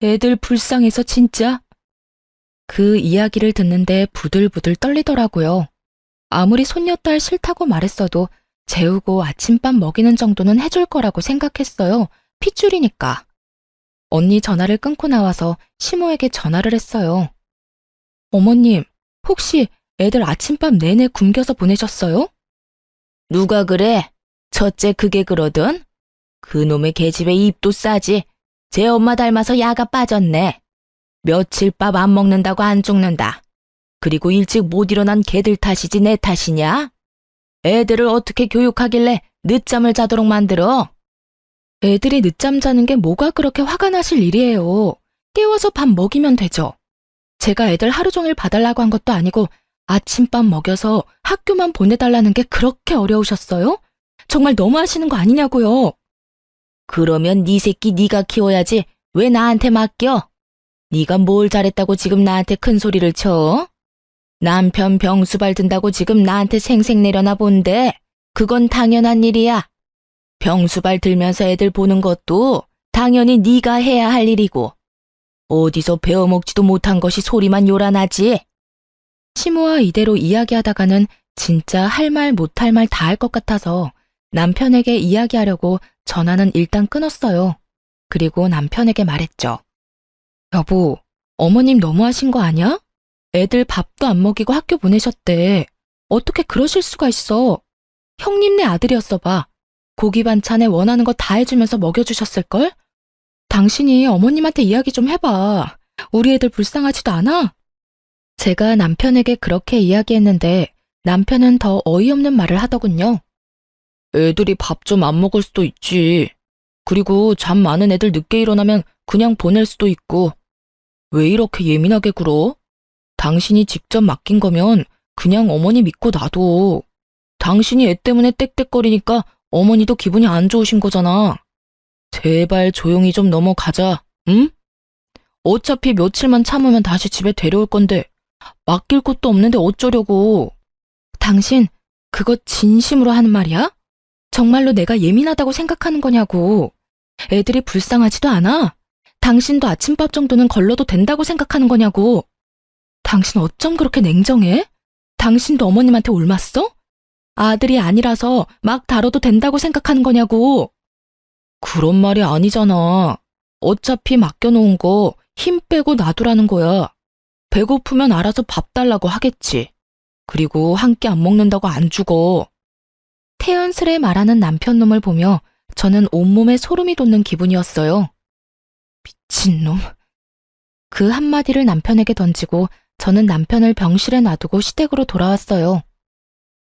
[SPEAKER 1] 애들 불쌍해서 진짜. 그 이야기를 듣는데 부들부들 떨리더라고요. 아무리 손녀딸 싫다고 말했어도 재우고 아침밥 먹이는 정도는 해줄 거라고 생각했어요. 핏줄이니까. 언니 전화를 끊고 나와서 시모에게 전화를 했어요. 어머님, 혹시 애들 아침밥 내내 굶겨서 보내셨어요? 누가 그래? 첫째 그게 그러든? 그놈의 계집애 입도 싸지. 제 엄마 닮아서 야가 빠졌네. 며칠 밥 안 먹는다고 안 죽는다. 그리고 일찍 못 일어난 걔들 탓이지 내 탓이냐? 애들을 어떻게 교육하길래 늦잠을 자도록 만들어? 애들이 늦잠 자는 게 뭐가 그렇게 화가 나실 일이에요. 깨워서 밥 먹이면 되죠. 제가 애들 하루 종일 봐달라고 한 것도 아니고 아침밥 먹여서 학교만 보내달라는 게 그렇게 어려우셨어요? 정말 너무하시는 거 아니냐고요. 그러면 네 새끼 네가 키워야지 왜 나한테 맡겨? 네가 뭘 잘했다고 지금 나한테 큰 소리를 쳐? 남편 병수발 든다고 지금 나한테 생색 내려나 본데 그건 당연한 일이야. 병수발 들면서 애들 보는 것도 당연히 네가 해야 할 일이고 어디서 배워먹지도 못한 것이 소리만 요란하지. 시모와 이대로 이야기하다가는 진짜 할 말 못할 말 다 할 것 같아서 남편에게 이야기하려고 전화는 일단 끊었어요. 그리고 남편에게 말했죠. 여보, 어머님 너무하신 거 아니야? 애들 밥도 안 먹이고 학교 보내셨대. 어떻게 그러실 수가 있어? 형님네 아들이었어 봐. 고기 반찬에 원하는 거 다 해주면서 먹여주셨을걸? 당신이 어머님한테 이야기 좀 해봐. 우리 애들 불쌍하지도 않아? 제가 남편에게 그렇게 이야기했는데 남편은 더 어이없는 말을 하더군요. 애들이 밥 좀 안 먹을 수도 있지. 그리고 잠 많은 애들 늦게 일어나면 그냥 보낼 수도 있고. 왜 이렇게 예민하게 굴어? 당신이 직접 맡긴 거면 그냥 어머니 믿고 놔둬. 당신이 애 때문에 떽떽거리니까 어머니도 기분이 안 좋으신 거잖아. 제발 조용히 좀 넘어가자, 응? 어차피 며칠만 참으면 다시 집에 데려올 건데 맡길 곳도 없는데 어쩌려고. 당신 그거 진심으로 하는 말이야? 정말로 내가 예민하다고 생각하는 거냐고. 애들이 불쌍하지도 않아? 당신도 아침밥 정도는 걸러도 된다고 생각하는 거냐고. 당신 어쩜 그렇게 냉정해? 당신도 어머님한테 옮았어? 아들이 아니라서 막 다뤄도 된다고 생각하는 거냐고. 그런 말이 아니잖아. 어차피 맡겨놓은 거 힘 빼고 놔두라는 거야. 배고프면 알아서 밥 달라고 하겠지. 그리고 한 끼 안 먹는다고 안 죽어. 태연스레 말하는 남편놈을 보며 저는 온몸에 소름이 돋는 기분이었어요. 미친놈. 그 한마디를 남편에게 던지고 저는 남편을 병실에 놔두고 시댁으로 돌아왔어요.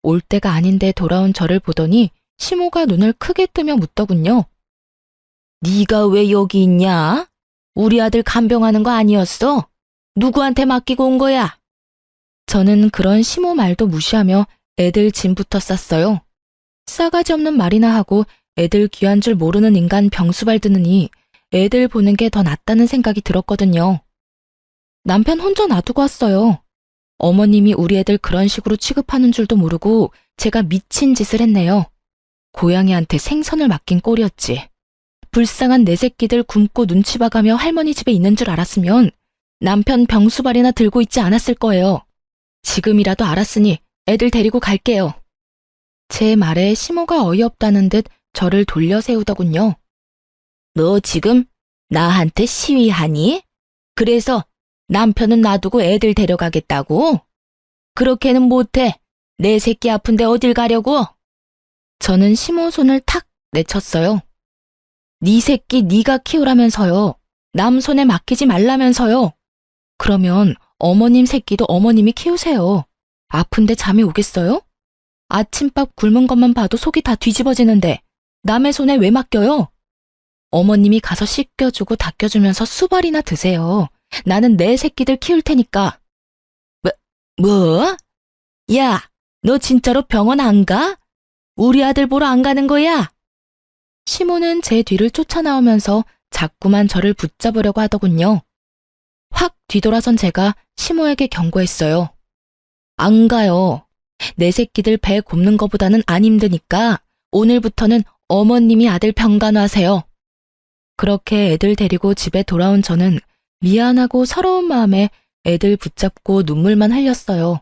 [SPEAKER 1] 올 때가 아닌데 돌아온 저를 보더니 시모가 눈을 크게 뜨며 묻더군요. 네가 왜 여기 있냐? 우리 아들 간병하는 거 아니었어? 누구한테 맡기고 온 거야? 저는 그런 시모 말도 무시하며 애들 짐부터 쌌어요. 싸가지 없는 말이나 하고 애들 귀한 줄 모르는 인간 병수발 드느니 애들 보는 게 더 낫다는 생각이 들었거든요. 남편 혼자 놔두고 왔어요. 어머님이 우리 애들 그런 식으로 취급하는 줄도 모르고 제가 미친 짓을 했네요. 고양이한테 생선을 맡긴 꼴이었지. 불쌍한 내 새끼들 굶고 눈치 봐가며 할머니 집에 있는 줄 알았으면 남편 병수발이나 들고 있지 않았을 거예요. 지금이라도 알았으니 애들 데리고 갈게요. 제 말에 시모가 어이없다는 듯 저를 돌려 세우더군요. 너 지금 나한테 시위하니? 그래서 남편은 놔두고 애들 데려가겠다고? 그렇게는 못해. 내 새끼 아픈데 어딜 가려고? 저는 시모 손을 탁 내쳤어요. 네 새끼 네가 키우라면서요. 남 손에 맡기지 말라면서요. 그러면 어머님 새끼도 어머님이 키우세요. 아픈데 잠이 오겠어요? 아침밥 굶은 것만 봐도 속이 다 뒤집어지는데 남의 손에 왜 맡겨요? 어머님이 가서 씻겨주고 닦여주면서 수발이나 드세요.
[SPEAKER 2] 나는 내 새끼들 키울 테니까. 뭐? 야, 너 진짜로 병원 안 가? 우리 아들 보러 안 가는 거야? 시모는 제 뒤를 쫓아나오면서 자꾸만 저를 붙잡으려고 하더군요. 확 뒤돌아선 제가 시모에게 경고했어요. 안 가요. 내 새끼들 배 곱는 거보다는 안 힘드니까 오늘부터는 어머님이 아들 병간호하세요. 그렇게 애들 데리고 집에 돌아온 저는 미안하고 서러운 마음에 애들 붙잡고 눈물만 흘렸어요.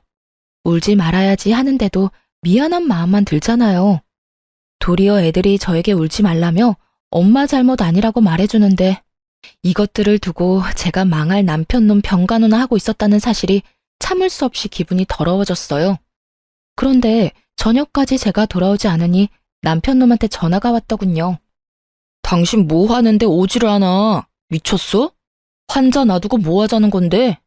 [SPEAKER 2] 울지 말아야지 하는데도 미안한 마음만 들잖아요. 도리어 애들이 저에게 울지 말라며 엄마 잘못 아니라고 말해주는데 이것들을 두고 제가 망할 남편놈 병간호나 하고 있었다는 사실이 참을 수 없이 기분이 더러워졌어요. 그런데 저녁까지 제가 돌아오지 않으니 남편놈한테 전화가 왔더군요. 당신 뭐 하는데 오지를 않아? 미쳤어? 환자 놔두고 뭐 하자는 건데?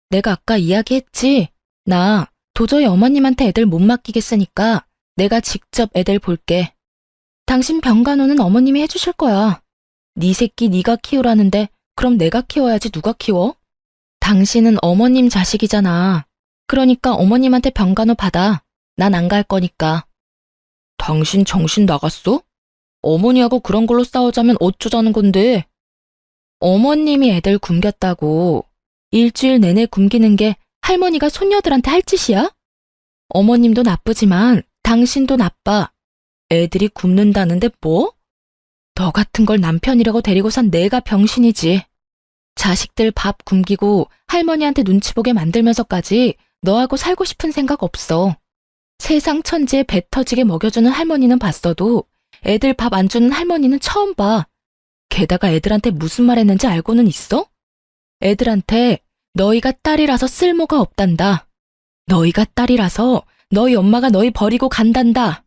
[SPEAKER 2] 내가 아까 이야기했지. 나 도저히 어머님한테 애들 못 맡기겠으니까 내가 직접 애들 볼게. 당신 병간호는 어머님이 해주실 거야. 네 새끼 네가 키우라는데 그럼 내가 키워야지 누가 키워? 당신은 어머님 자식이잖아. 그러니까 어머님한테 병간호 받아. 난 안 갈 거니까. 당신 정신 나갔어? 어머니하고 그런 걸로 싸우자면 어쩌자는 건데? 어머님이 애들 굶겼다고 일주일 내내 굶기는 게 할머니가 손녀들한테 할 짓이야? 어머님도 나쁘지만 당신도 나빠. 애들이 굶는다는데 뭐? 너 같은 걸 남편이라고 데리고 산 내가 병신이지. 자식들 밥 굶기고 할머니한테 눈치 보게 만들면서까지 너하고 살고 싶은 생각 없어. 세상 천지에 배 터지게 먹여주는 할머니는 봤어도 애들 밥 안 주는 할머니는 처음 봐. 게다가 애들한테 무슨 말 했는지 알고는 있어? 애들한테 너희가 딸이라서 쓸모가 없단다. 너희가 딸이라서 너희 엄마가 너희 버리고 간단다.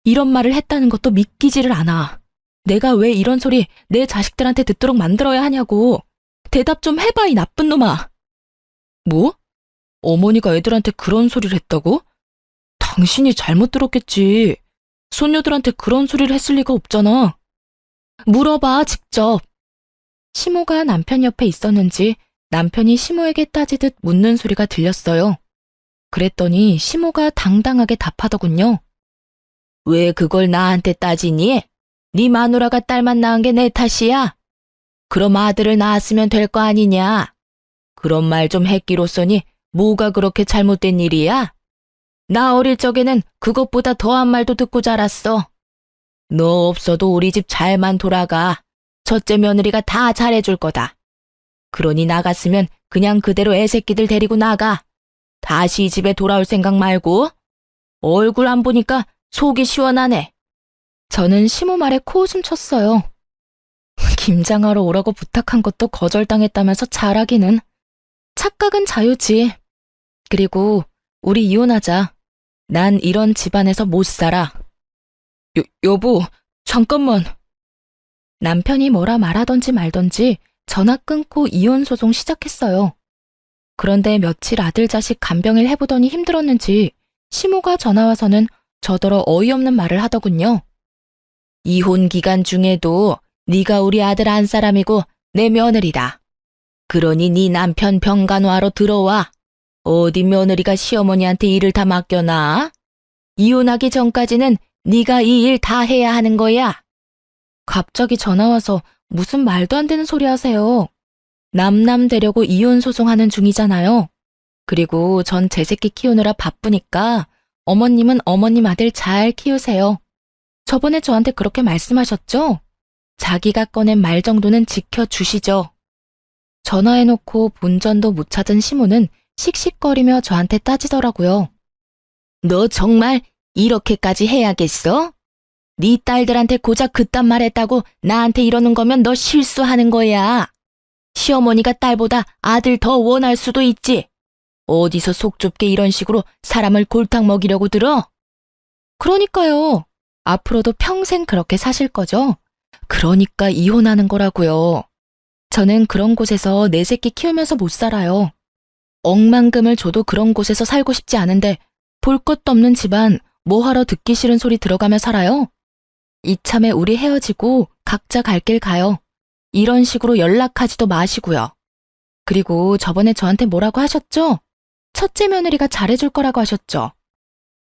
[SPEAKER 2] 이런 말을 했다는 것도 믿기지를 않아. 내가 왜 이런 소리 내 자식들한테 듣도록 만들어야 하냐고. 대답 좀 해봐, 이 나쁜 놈아. 뭐? 어머니가 애들한테 그런 소리를 했다고? 당신이 잘못 들었겠지. 손녀들한테 그런 소리를 했을 리가 없잖아. 물어봐, 직접. 시모가 남편 옆에 있었는지 남편이 시모에게 따지듯 묻는 소리가 들렸어요. 그랬더니 시모가 당당하게 답하더군요. 왜 그걸 나한테 따지니? 네 마누라가 딸만 낳은 게 내 탓이야? 그럼 아들을 낳았으면 될 거 아니냐? 그런 말 좀 했기로써니 뭐가 그렇게 잘못된 일이야? 나 어릴 적에는 그것보다 더한 말도 듣고 자랐어. 너 없어도 우리 집 잘만 돌아가. 첫째 며느리가 다 잘해줄 거다. 그러니 나갔으면 그냥 그대로 애새끼들 데리고 나가. 다시 이 집에 돌아올 생각 말고. 얼굴 안 보니까 속이 시원하네. 저는 시모 말에 코웃음 쳤어요. 김장하러 오라고 부탁한 것도 거절당했다면서 잘하기는. 착각은 자유지. 그리고 우리 이혼하자. 난 이런 집안에서 못 살아. 여보, 잠깐만. 남편이 뭐라 말하던지 말던지 전화 끊고 이혼 소송 시작했어요. 그런데 며칠 아들 자식 간병일 해보더니 힘들었는지 시모가 전화와서는 저더러 어이없는 말을 하더군요. 이혼 기간 중에도 네가 우리 아들 안 사람이고 내 며느리다. 그러니 네 남편 병간호하러 들어와. 어디 며느리가 시어머니한테 일을 다 맡겨놔? 이혼하기 전까지는 네가 이 일 다 해야 하는 거야. 갑자기 전화와서 무슨 말도 안 되는 소리 하세요. 남남 되려고 이혼 소송하는 중이잖아요. 그리고 전 제 새끼 키우느라 바쁘니까 어머님은 어머님 아들 잘 키우세요. 저번에 저한테 그렇게 말씀하셨죠? 자기가 꺼낸 말 정도는 지켜주시죠. 전화해놓고 본전도 못 찾은 시모는 씩씩거리며 저한테 따지더라고요. 너 정말 이렇게까지 해야겠어? 네 딸들한테 고작 그딴 말 했다고 나한테 이러는 거면 너 실수하는 거야. 시어머니가 딸보다 아들 더 원할 수도 있지. 어디서 속 좁게 이런 식으로 사람을 골탕 먹이려고 들어? 그러니까요. 앞으로도 평생 그렇게 사실 거죠? 그러니까 이혼하는 거라고요. 저는 그런 곳에서 내 새끼 키우면서 못 살아요. 억만금을 줘도 그런 곳에서 살고 싶지 않은데 볼 것도 없는 집안 뭐하러 듣기 싫은 소리 들어가며 살아요? 이참에 우리 헤어지고 각자 갈 길 가요. 이런 식으로 연락하지도 마시고요.
[SPEAKER 1] 그리고 저번에 저한테 뭐라고 하셨죠? 첫째 며느리가 잘해줄 거라고 하셨죠?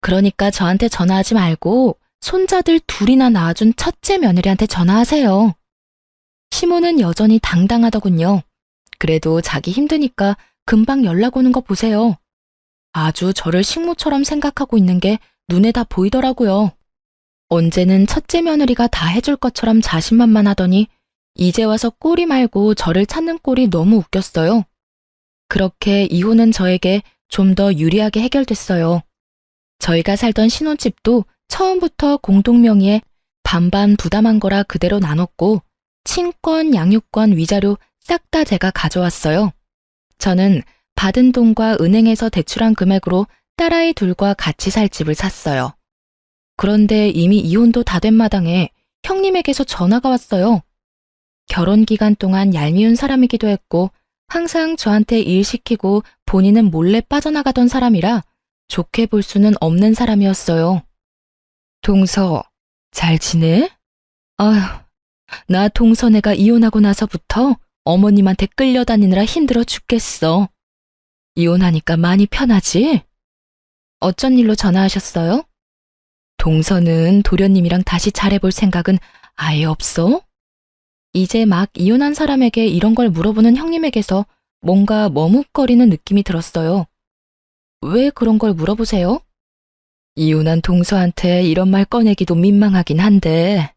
[SPEAKER 1] 그러니까 저한테 전화하지 말고 손자들 둘이나 낳아준 첫째 며느리한테 전화하세요. 시모는 여전히 당당하더군요. 그래도 자기 힘드니까 금방 연락 오는 거 보세요. 아주 저를 식모처럼 생각하고 있는 게 눈에 다 보이더라고요. 언제는 첫째 며느리가 다 해줄 것처럼 자신만만하더니 이제 와서 꼴이 말고 저를 찾는 꼴이 너무 웃겼어요. 그렇게 이혼은 저에게 좀 더 유리하게 해결됐어요. 저희가 살던 신혼집도 처음부터 공동 명의의 반반 부담한 거라 그대로 나눴고 친권, 양육권, 위자료 싹 다 제가 가져왔어요. 저는 받은 돈과 은행에서 대출한 금액으로 딸아이 둘과 같이 살 집을 샀어요. 그런데 이미 이혼도 다 된 마당에 형님에게서 전화가 왔어요. 결혼 기간 동안 얄미운 사람이기도 했고 항상 저한테 일 시키고 본인은 몰래 빠져나가던 사람이라 좋게 볼 수는 없는 사람이었어요. 동서, 잘 지내? 아휴, 나 동서네가 이혼하고 나서부터 어머님한테 끌려다니느라 힘들어 죽겠어. 이혼하니까 많이 편하지? 어쩐 일로 전화하셨어요? 동서는 도련님이랑 다시 잘해볼 생각은 아예 없어? 이제 막 이혼한 사람에게 이런 걸 물어보는 형님에게서 뭔가 머뭇거리는 느낌이 들었어요. 왜 그런 걸 물어보세요? 이혼한 동서한테 이런 말 꺼내기도 민망하긴 한데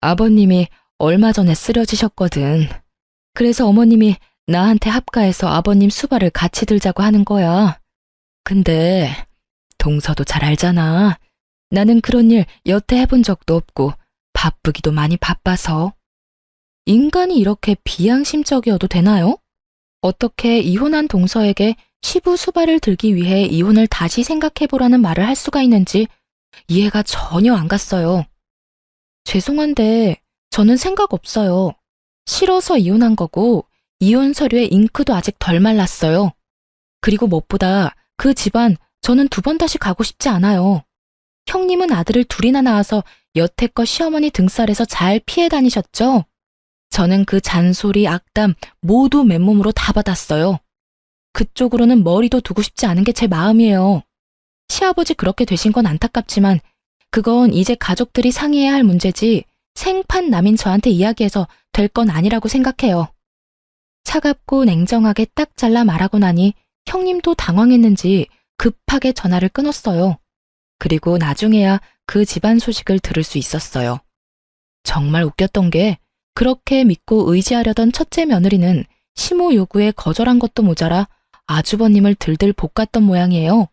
[SPEAKER 1] 아버님이 얼마 전에 쓰러지셨거든. 그래서 어머님이 나한테 합가해서 아버님 수발을 같이 들자고 하는 거야. 근데 동서도 잘 알잖아. 나는 그런 일 여태 해본 적도 없고 바쁘기도 많이 바빠서. 인간이 이렇게 비양심적이어도 되나요? 어떻게 이혼한 동서에게 시부 수발을 들기 위해 이혼을 다시 생각해보라는 말을 할 수가 있는지 이해가 전혀 안 갔어요. 죄송한데 저는 생각 없어요. 싫어서 이혼한 거고 이혼 서류에 잉크도 아직 덜 말랐어요. 그리고 무엇보다 그 집안 저는 두 번 다시 가고 싶지 않아요. 형님은 아들을 둘이나 낳아서 여태껏 시어머니 등살에서 잘 피해 다니셨죠? 저는 그 잔소리, 악담 모두 맨몸으로 다 받았어요. 그쪽으로는 머리도 두고 싶지 않은 게 제 마음이에요. 시아버지 그렇게 되신 건 안타깝지만 그건 이제 가족들이 상의해야 할 문제지 생판남인 저한테 이야기해서 될 건 아니라고 생각해요. 차갑고 냉정하게 딱 잘라 말하고 나니 형님도 당황했는지 급하게 전화를 끊었어요. 그리고 나중에야 그 집안 소식을 들을 수 있었어요. 정말 웃겼던 게 그렇게 믿고 의지하려던 첫째 며느리는 시모 요구에 거절한 것도 모자라 아주버님을 들들 볶았던 모양이에요.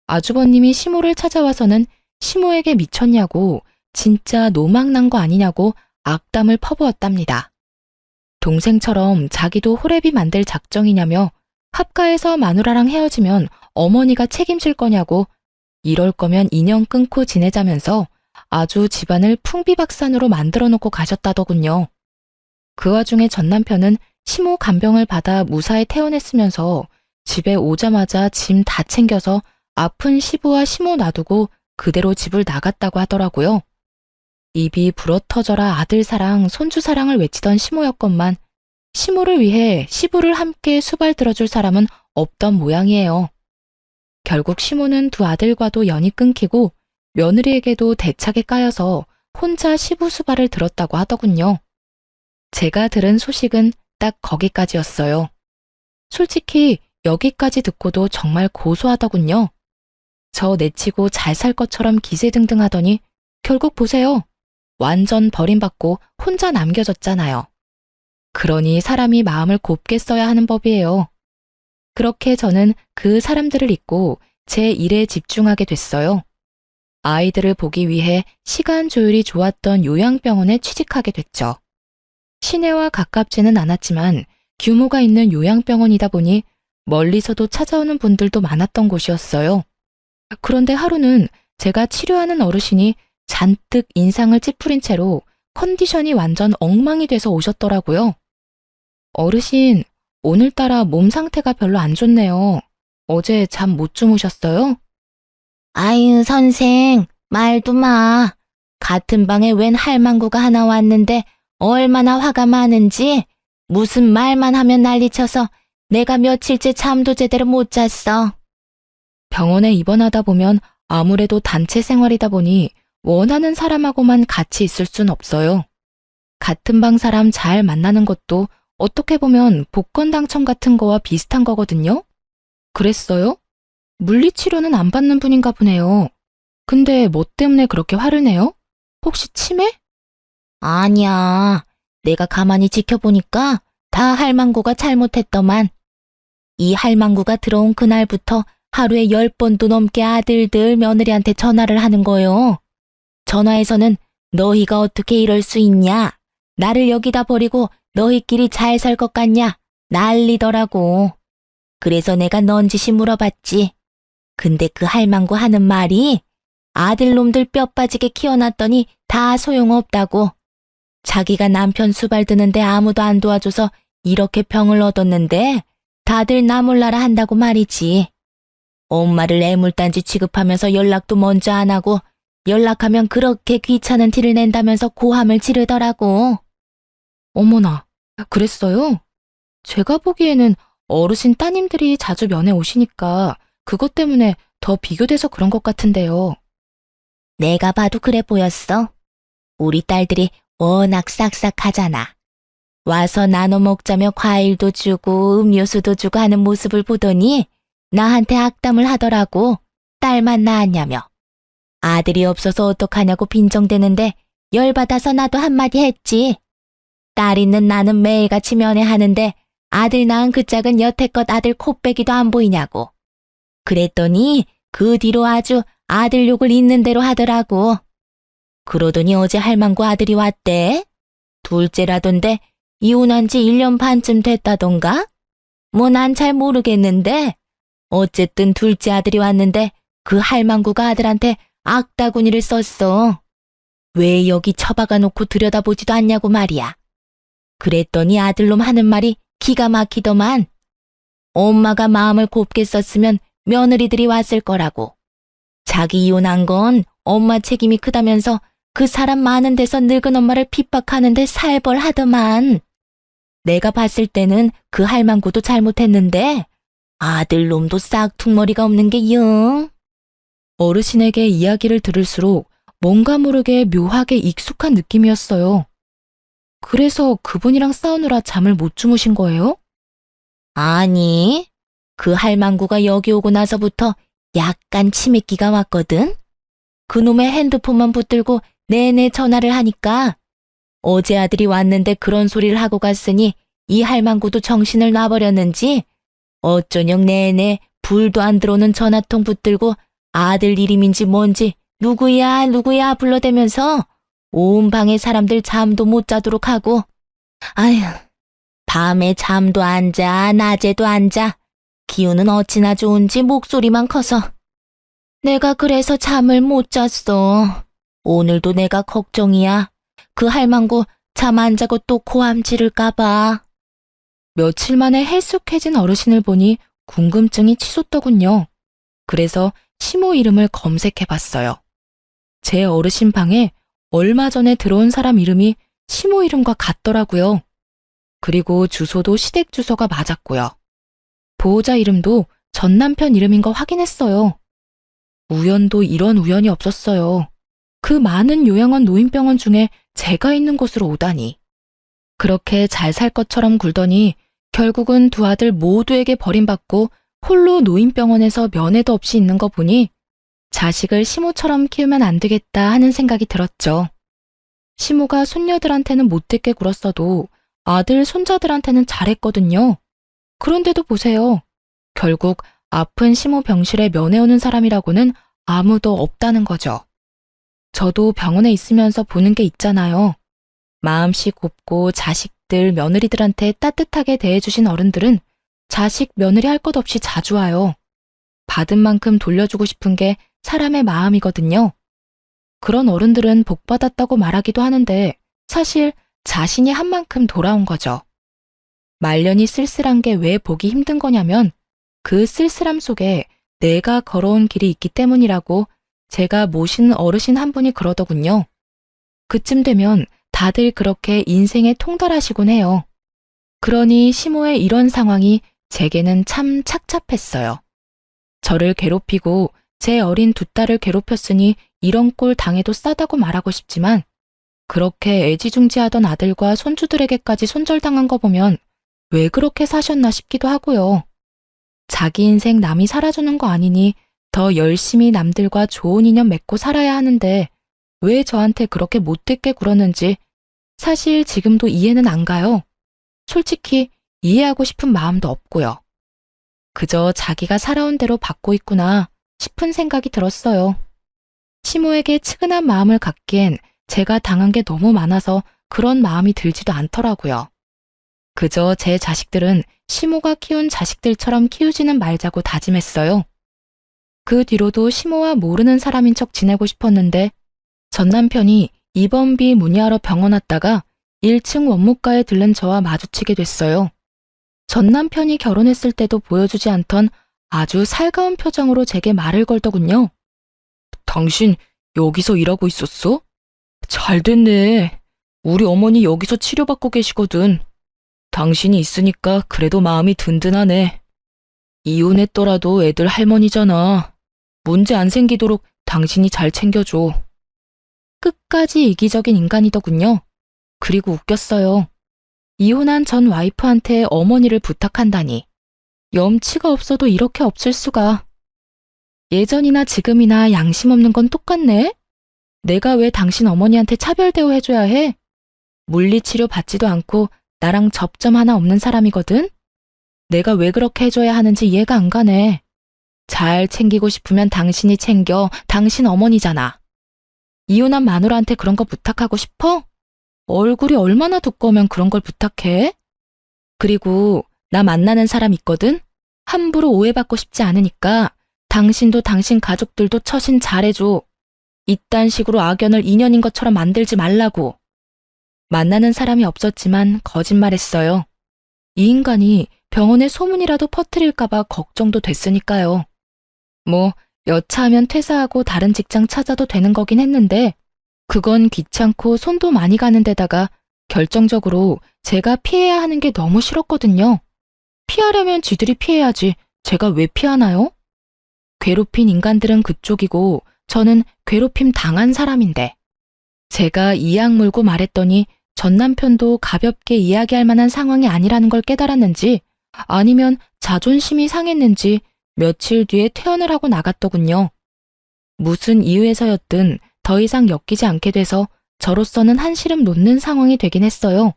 [SPEAKER 1] 아주버님이 시모를 찾아와서는 시모에게 미쳤냐고 진짜 노망난 거 아니냐고 악담을 퍼부었답니다. 동생처럼 자기도 호래비 만들 작정이냐며 합가해서 마누라랑 헤어지면 어머니가 책임질 거냐고 이럴 거면 인연 끊고 지내자면서 아주 집안을 풍비박산으로 만들어 놓고 가셨다더군요. 그 와중에 전 남편은 시모 간병을 받아 무사히 퇴원했으면서 집에 오자마자 짐 다 챙겨서 아픈 시부와 시모 놔두고 그대로 집을 나갔다고 하더라고요. 입이 불어터져라 아들 사랑, 손주 사랑을 외치던 시모였건만 시모를 위해 시부를 함께 수발 들어줄 사람은 없던 모양이에요. 결국 시모는 두 아들과도 연이 끊기고 며느리에게도 대차게 까여서 혼자 시부 수발을 들었다고 하더군요. 제가 들은 소식은 딱 거기까지였어요. 솔직히 여기까지 듣고도 정말 고소하더군요. 저 내치고 잘 살 것처럼 기세등등하더니 결국 보세요. 완전 버림받고 혼자 남겨졌잖아요. 그러니 사람이 마음을 곱게 써야 하는 법이에요. 그렇게 저는 그 사람들을 잊고 제 일에 집중하게 됐어요. 아이들을 보기 위해 시간 조율이 좋았던 요양병원에 취직하게 됐죠. 시내와 가깝지는 않았지만 규모가 있는 요양병원이다 보니 멀리서도 찾아오는 분들도 많았던 곳이었어요. 그런데 하루는 제가 치료하는 어르신이 잔뜩 인상을 찌푸린 채로 컨디션이 완전 엉망이 돼서 오셨더라고요. 어르신, 오늘따라 몸 상태가 별로 안 좋네요. 어제 잠 못 주무셨어요?
[SPEAKER 3] 아유, 선생, 말도 마. 같은 방에 웬 할망구가 하나 왔는데 얼마나 화가 많은지 무슨 말만 하면 난리쳐서 내가 며칠째 잠도 제대로 못 잤어.
[SPEAKER 1] 병원에 입원하다 보면 아무래도 단체 생활이다 보니 원하는 사람하고만 같이 있을 순 없어요. 같은 방 사람 잘 만나는 것도 어떻게 보면 복권 당첨 같은 거와 비슷한 거거든요. 그랬어요? 물리치료는 안 받는 분인가 보네요. 근데 뭐 때문에 그렇게 화를 내요? 혹시 치매?
[SPEAKER 3] 아니야. 내가 가만히 지켜보니까 다 할망구가 잘못했더만. 이 할망구가 들어온 그날부터 하루에 10번도 넘게 아들들 며느리한테 전화를 하는 거요. 전화에서는 너희가 어떻게 이럴 수 있냐? 나를 여기다 버리고 너희끼리 잘 살 것 같냐? 난리더라고. 그래서 내가 넌지시 물어봤지. 근데 그 할망구 하는 말이 아들놈들 뼈 빠지게 키워놨더니 다 소용없다고. 자기가 남편 수발 드는데 아무도 안 도와줘서 이렇게 병을 얻었는데 다들 나 몰라라 한다고 말이지. 엄마를 애물단지 취급하면서 연락도 먼저 안 하고 연락하면 그렇게 귀찮은 티를 낸다면서 고함을 지르더라고.
[SPEAKER 1] 어머나, 그랬어요? 제가 보기에는 어르신 따님들이 자주 면회 오시니까 그것 때문에 더 비교돼서 그런 것 같은데요.
[SPEAKER 3] 내가 봐도 그래 보였어. 우리 딸들이 워낙 싹싹하잖아. 와서 나눠 먹자며 과일도 주고 음료수도 주고 하는 모습을 보더니 나한테 악담을 하더라고. 딸만 낳았냐며. 아들이 없어서 어떡하냐고 빈정대는데 열받아서 나도 한마디 했지. 딸 있는 나는 매일같이 면회하는데 아들 낳은 그 짝은 여태껏 아들 코빼기도 안 보이냐고. 그랬더니 그 뒤로 아주 아들 욕을 있는 대로 하더라고. 그러더니 어제 할망구 아들이 왔대. 둘째라던데 이혼한 지 1년 반쯤 됐다던가? 뭐 난 잘 모르겠는데 어쨌든 둘째 아들이 왔는데 그 할망구가 아들한테 악다구니를 썼어. 왜 여기 처박아 놓고 들여다보지도 않냐고 말이야. 그랬더니 아들놈 하는 말이 기가 막히더만. 엄마가 마음을 곱게 썼으면 며느리들이 왔을 거라고. 자기 이혼한 건 엄마 책임이 크다면서 그 사람 많은 데서 늙은 엄마를 핍박하는데 살벌하더만. 내가 봤을 때는 그 할망구도 잘못했는데 아들놈도 싹퉁머리가 없는 게 영.
[SPEAKER 1] 어르신에게 이야기를 들을수록 뭔가 모르게 묘하게 익숙한 느낌이었어요. 그래서 그분이랑 싸우느라 잠을 못 주무신 거예요?
[SPEAKER 3] 아니, 그 할망구가 여기 오고 나서부터 약간 치매기가 왔거든? 그놈의 핸드폰만 붙들고 내내 전화를 하니까 어제 아들이 왔는데 그런 소리를 하고 갔으니 이 할망구도 정신을 놔버렸는지 어쩌녁 내내 불도 안 들어오는 전화통 붙들고 아들 이름인지 뭔지 누구야 누구야 불러대면서 온 방에 사람들 잠도 못 자도록 하고. 아휴, 밤에 잠도 안 자, 낮에도 안 자. 기운은 어찌나 좋은지 목소리만 커서. 내가 그래서 잠을 못 잤어. 오늘도 내가 걱정이야. 그 할망구 잠 안 자고 또 고함 지를까봐.
[SPEAKER 1] 며칠 만에 헬쑥해진 어르신을 보니 궁금증이 치솟더군요. 그래서 시모 이름을 검색해봤어요. 제 어르신 방에 얼마 전에 들어온 사람 이름이 시모 이름과 같더라고요. 그리고 주소도 시댁 주소가 맞았고요. 보호자 이름도 전 남편 이름인 거 확인했어요. 우연도 이런 우연이 없었어요. 그 많은 요양원 노인병원 중에 제가 있는 곳으로 오다니. 그렇게 잘 살 것처럼 굴더니 결국은 두 아들 모두에게 버림받고 홀로 노인병원에서 면회도 없이 있는 거 보니 자식을 시모처럼 키우면 안 되겠다 하는 생각이 들었죠. 시모가 손녀들한테는 못되게 굴었어도 아들, 손자들한테는 잘했거든요. 그런데도 보세요. 결국 아픈 시모 병실에 면회 오는 사람이라고는 아무도 없다는 거죠. 저도 병원에 있으면서 보는 게 있잖아요. 마음씨 곱고 자식들, 며느리들한테 따뜻하게 대해주신 어른들은 자식, 며느리 할 것 없이 자주 와요. 받은 만큼 돌려주고 싶은 게 사람의 마음이거든요. 그런 어른들은 복받았다고 말하기도 하는데 사실 자신이 한 만큼 돌아온 거죠. 말년이 쓸쓸한 게 왜 보기 힘든 거냐면 그 쓸쓸함 속에 내가 걸어온 길이 있기 때문이라고 제가 모시는 어르신 한 분이 그러더군요. 그쯤 되면 다들 그렇게 인생에 통달하시곤 해요. 그러니 시모의 이런 상황이 제게는 참 착잡했어요. 저를 괴롭히고 제 어린 두 딸을 괴롭혔으니 이런 꼴 당해도 싸다고 말하고 싶지만 그렇게 애지중지하던 아들과 손주들에게까지 손절당한 거 보면 왜 그렇게 사셨나 싶기도 하고요. 자기 인생 남이 살아주는 거 아니니 더 열심히 남들과 좋은 인연 맺고 살아야 하는데 왜 저한테 그렇게 못되게 굴었는지 사실 지금도 이해는 안 가요. 솔직히 이해하고 싶은 마음도 없고요. 그저 자기가 살아온 대로 받고 있구나 싶은 생각이 들었어요. 시모에게 측은한 마음을 갖기엔 제가 당한 게 너무 많아서 그런 마음이 들지도 않더라고요. 그저 제 자식들은 시모가 키운 자식들처럼 키우지는 말자고 다짐했어요. 그 뒤로도 시모와 모르는 사람인 척 지내고 싶었는데 전 남편이 입원비 문의하러 병원 왔다가 1층 원무과에 들른 저와 마주치게 됐어요. 전 남편이 결혼했을 때도 보여주지 않던 아주 살가운 표정으로 제게 말을 걸더군요.
[SPEAKER 2] 당신 여기서 일하고 있었어? 잘 됐네. 우리 어머니 여기서 치료받고 계시거든. 당신이 있으니까 그래도 마음이 든든하네. 이혼했더라도 애들 할머니잖아. 문제 안 생기도록 당신이 잘 챙겨줘.
[SPEAKER 1] 끝까지 이기적인 인간이더군요. 그리고 웃겼어요. 이혼한 전 와이프한테 어머니를 부탁한다니. 염치가 없어도 이렇게 없을 수가. 예전이나 지금이나 양심 없는 건 똑같네? 내가 왜 당신 어머니한테 차별 대우해줘야 해? 물리치료 받지도 않고 나랑 접점 하나 없는 사람이거든? 내가 왜 그렇게 해줘야 하는지 이해가 안 가네. 잘 챙기고 싶으면 당신이 챙겨. 당신 어머니잖아. 이혼한 마누라한테 그런 거 부탁하고 싶어? 얼굴이 얼마나 두꺼우면 그런 걸 부탁해? 그리고 나 만나는 사람 있거든? 함부로 오해받고 싶지 않으니까 당신도 당신 가족들도 처신 잘해줘. 이딴 식으로 악연을 인연인 것처럼 만들지 말라고. 만나는 사람이 없었지만 거짓말했어요. 이 인간이 병원에 소문이라도 퍼뜨릴까봐 걱정도 됐으니까요. 뭐 여차하면 퇴사하고 다른 직장 찾아도 되는 거긴 했는데 그건 귀찮고 손도 많이 가는 데다가 결정적으로 제가 피해야 하는 게 너무 싫었거든요. 피하려면 지들이 피해야지 제가 왜 피하나요? 괴롭힌 인간들은 그쪽이고 저는 괴롭힘 당한 사람인데 제가 이악 물고 말했더니 전 남편도 가볍게 이야기할 만한 상황이 아니라는 걸 깨달았는지 아니면 자존심이 상했는지 며칠 뒤에 퇴원을 하고 나갔더군요. 무슨 이유에서였든 더 이상 엮이지 않게 돼서 저로서는 한시름 놓는 상황이 되긴 했어요.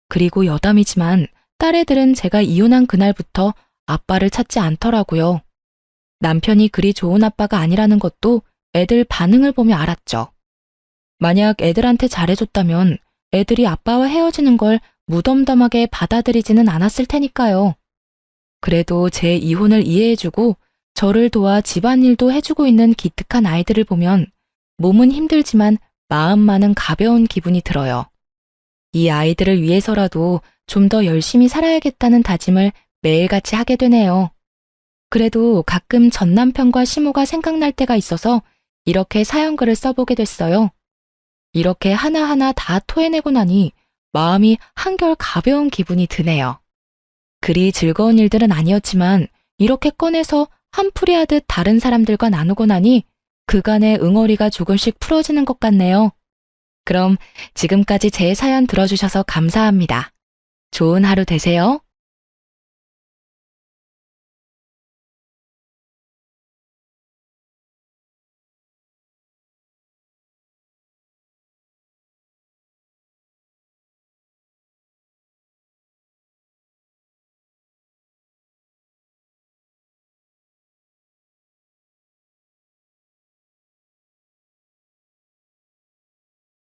[SPEAKER 1] 그리고 여담이지만 딸애들은 제가 이혼한 그날부터 아빠를 찾지 않더라고요. 남편이 그리 좋은 아빠가 아니라는 것도 애들 반응을 보며 알았죠. 만약 애들한테 잘해줬다면 애들이 아빠와 헤어지는 걸 무덤덤하게 받아들이지는 않았을 테니까요. 그래도 제 이혼을 이해해주고 저를 도와 집안일도 해주고 있는 기특한 아이들을 보면 몸은 힘들지만 마음만은 가벼운 기분이 들어요. 이 아이들을 위해서라도 좀 더 열심히 살아야겠다는 다짐을 매일같이 하게 되네요. 그래도 가끔 전 남편과 시모가 생각날 때가 있어서 이렇게 사연글을 써보게 됐어요. 이렇게 하나하나 다 토해내고 나니 마음이 한결 가벼운 기분이 드네요. 그리 즐거운 일들은 아니었지만 이렇게 꺼내서 한풀이 하듯 다른 사람들과 나누고 나니 그간의 응어리가 조금씩 풀어지는 것 같네요. 그럼 지금까지 제 사연 들어주셔서 감사합니다. 좋은 하루 되세요.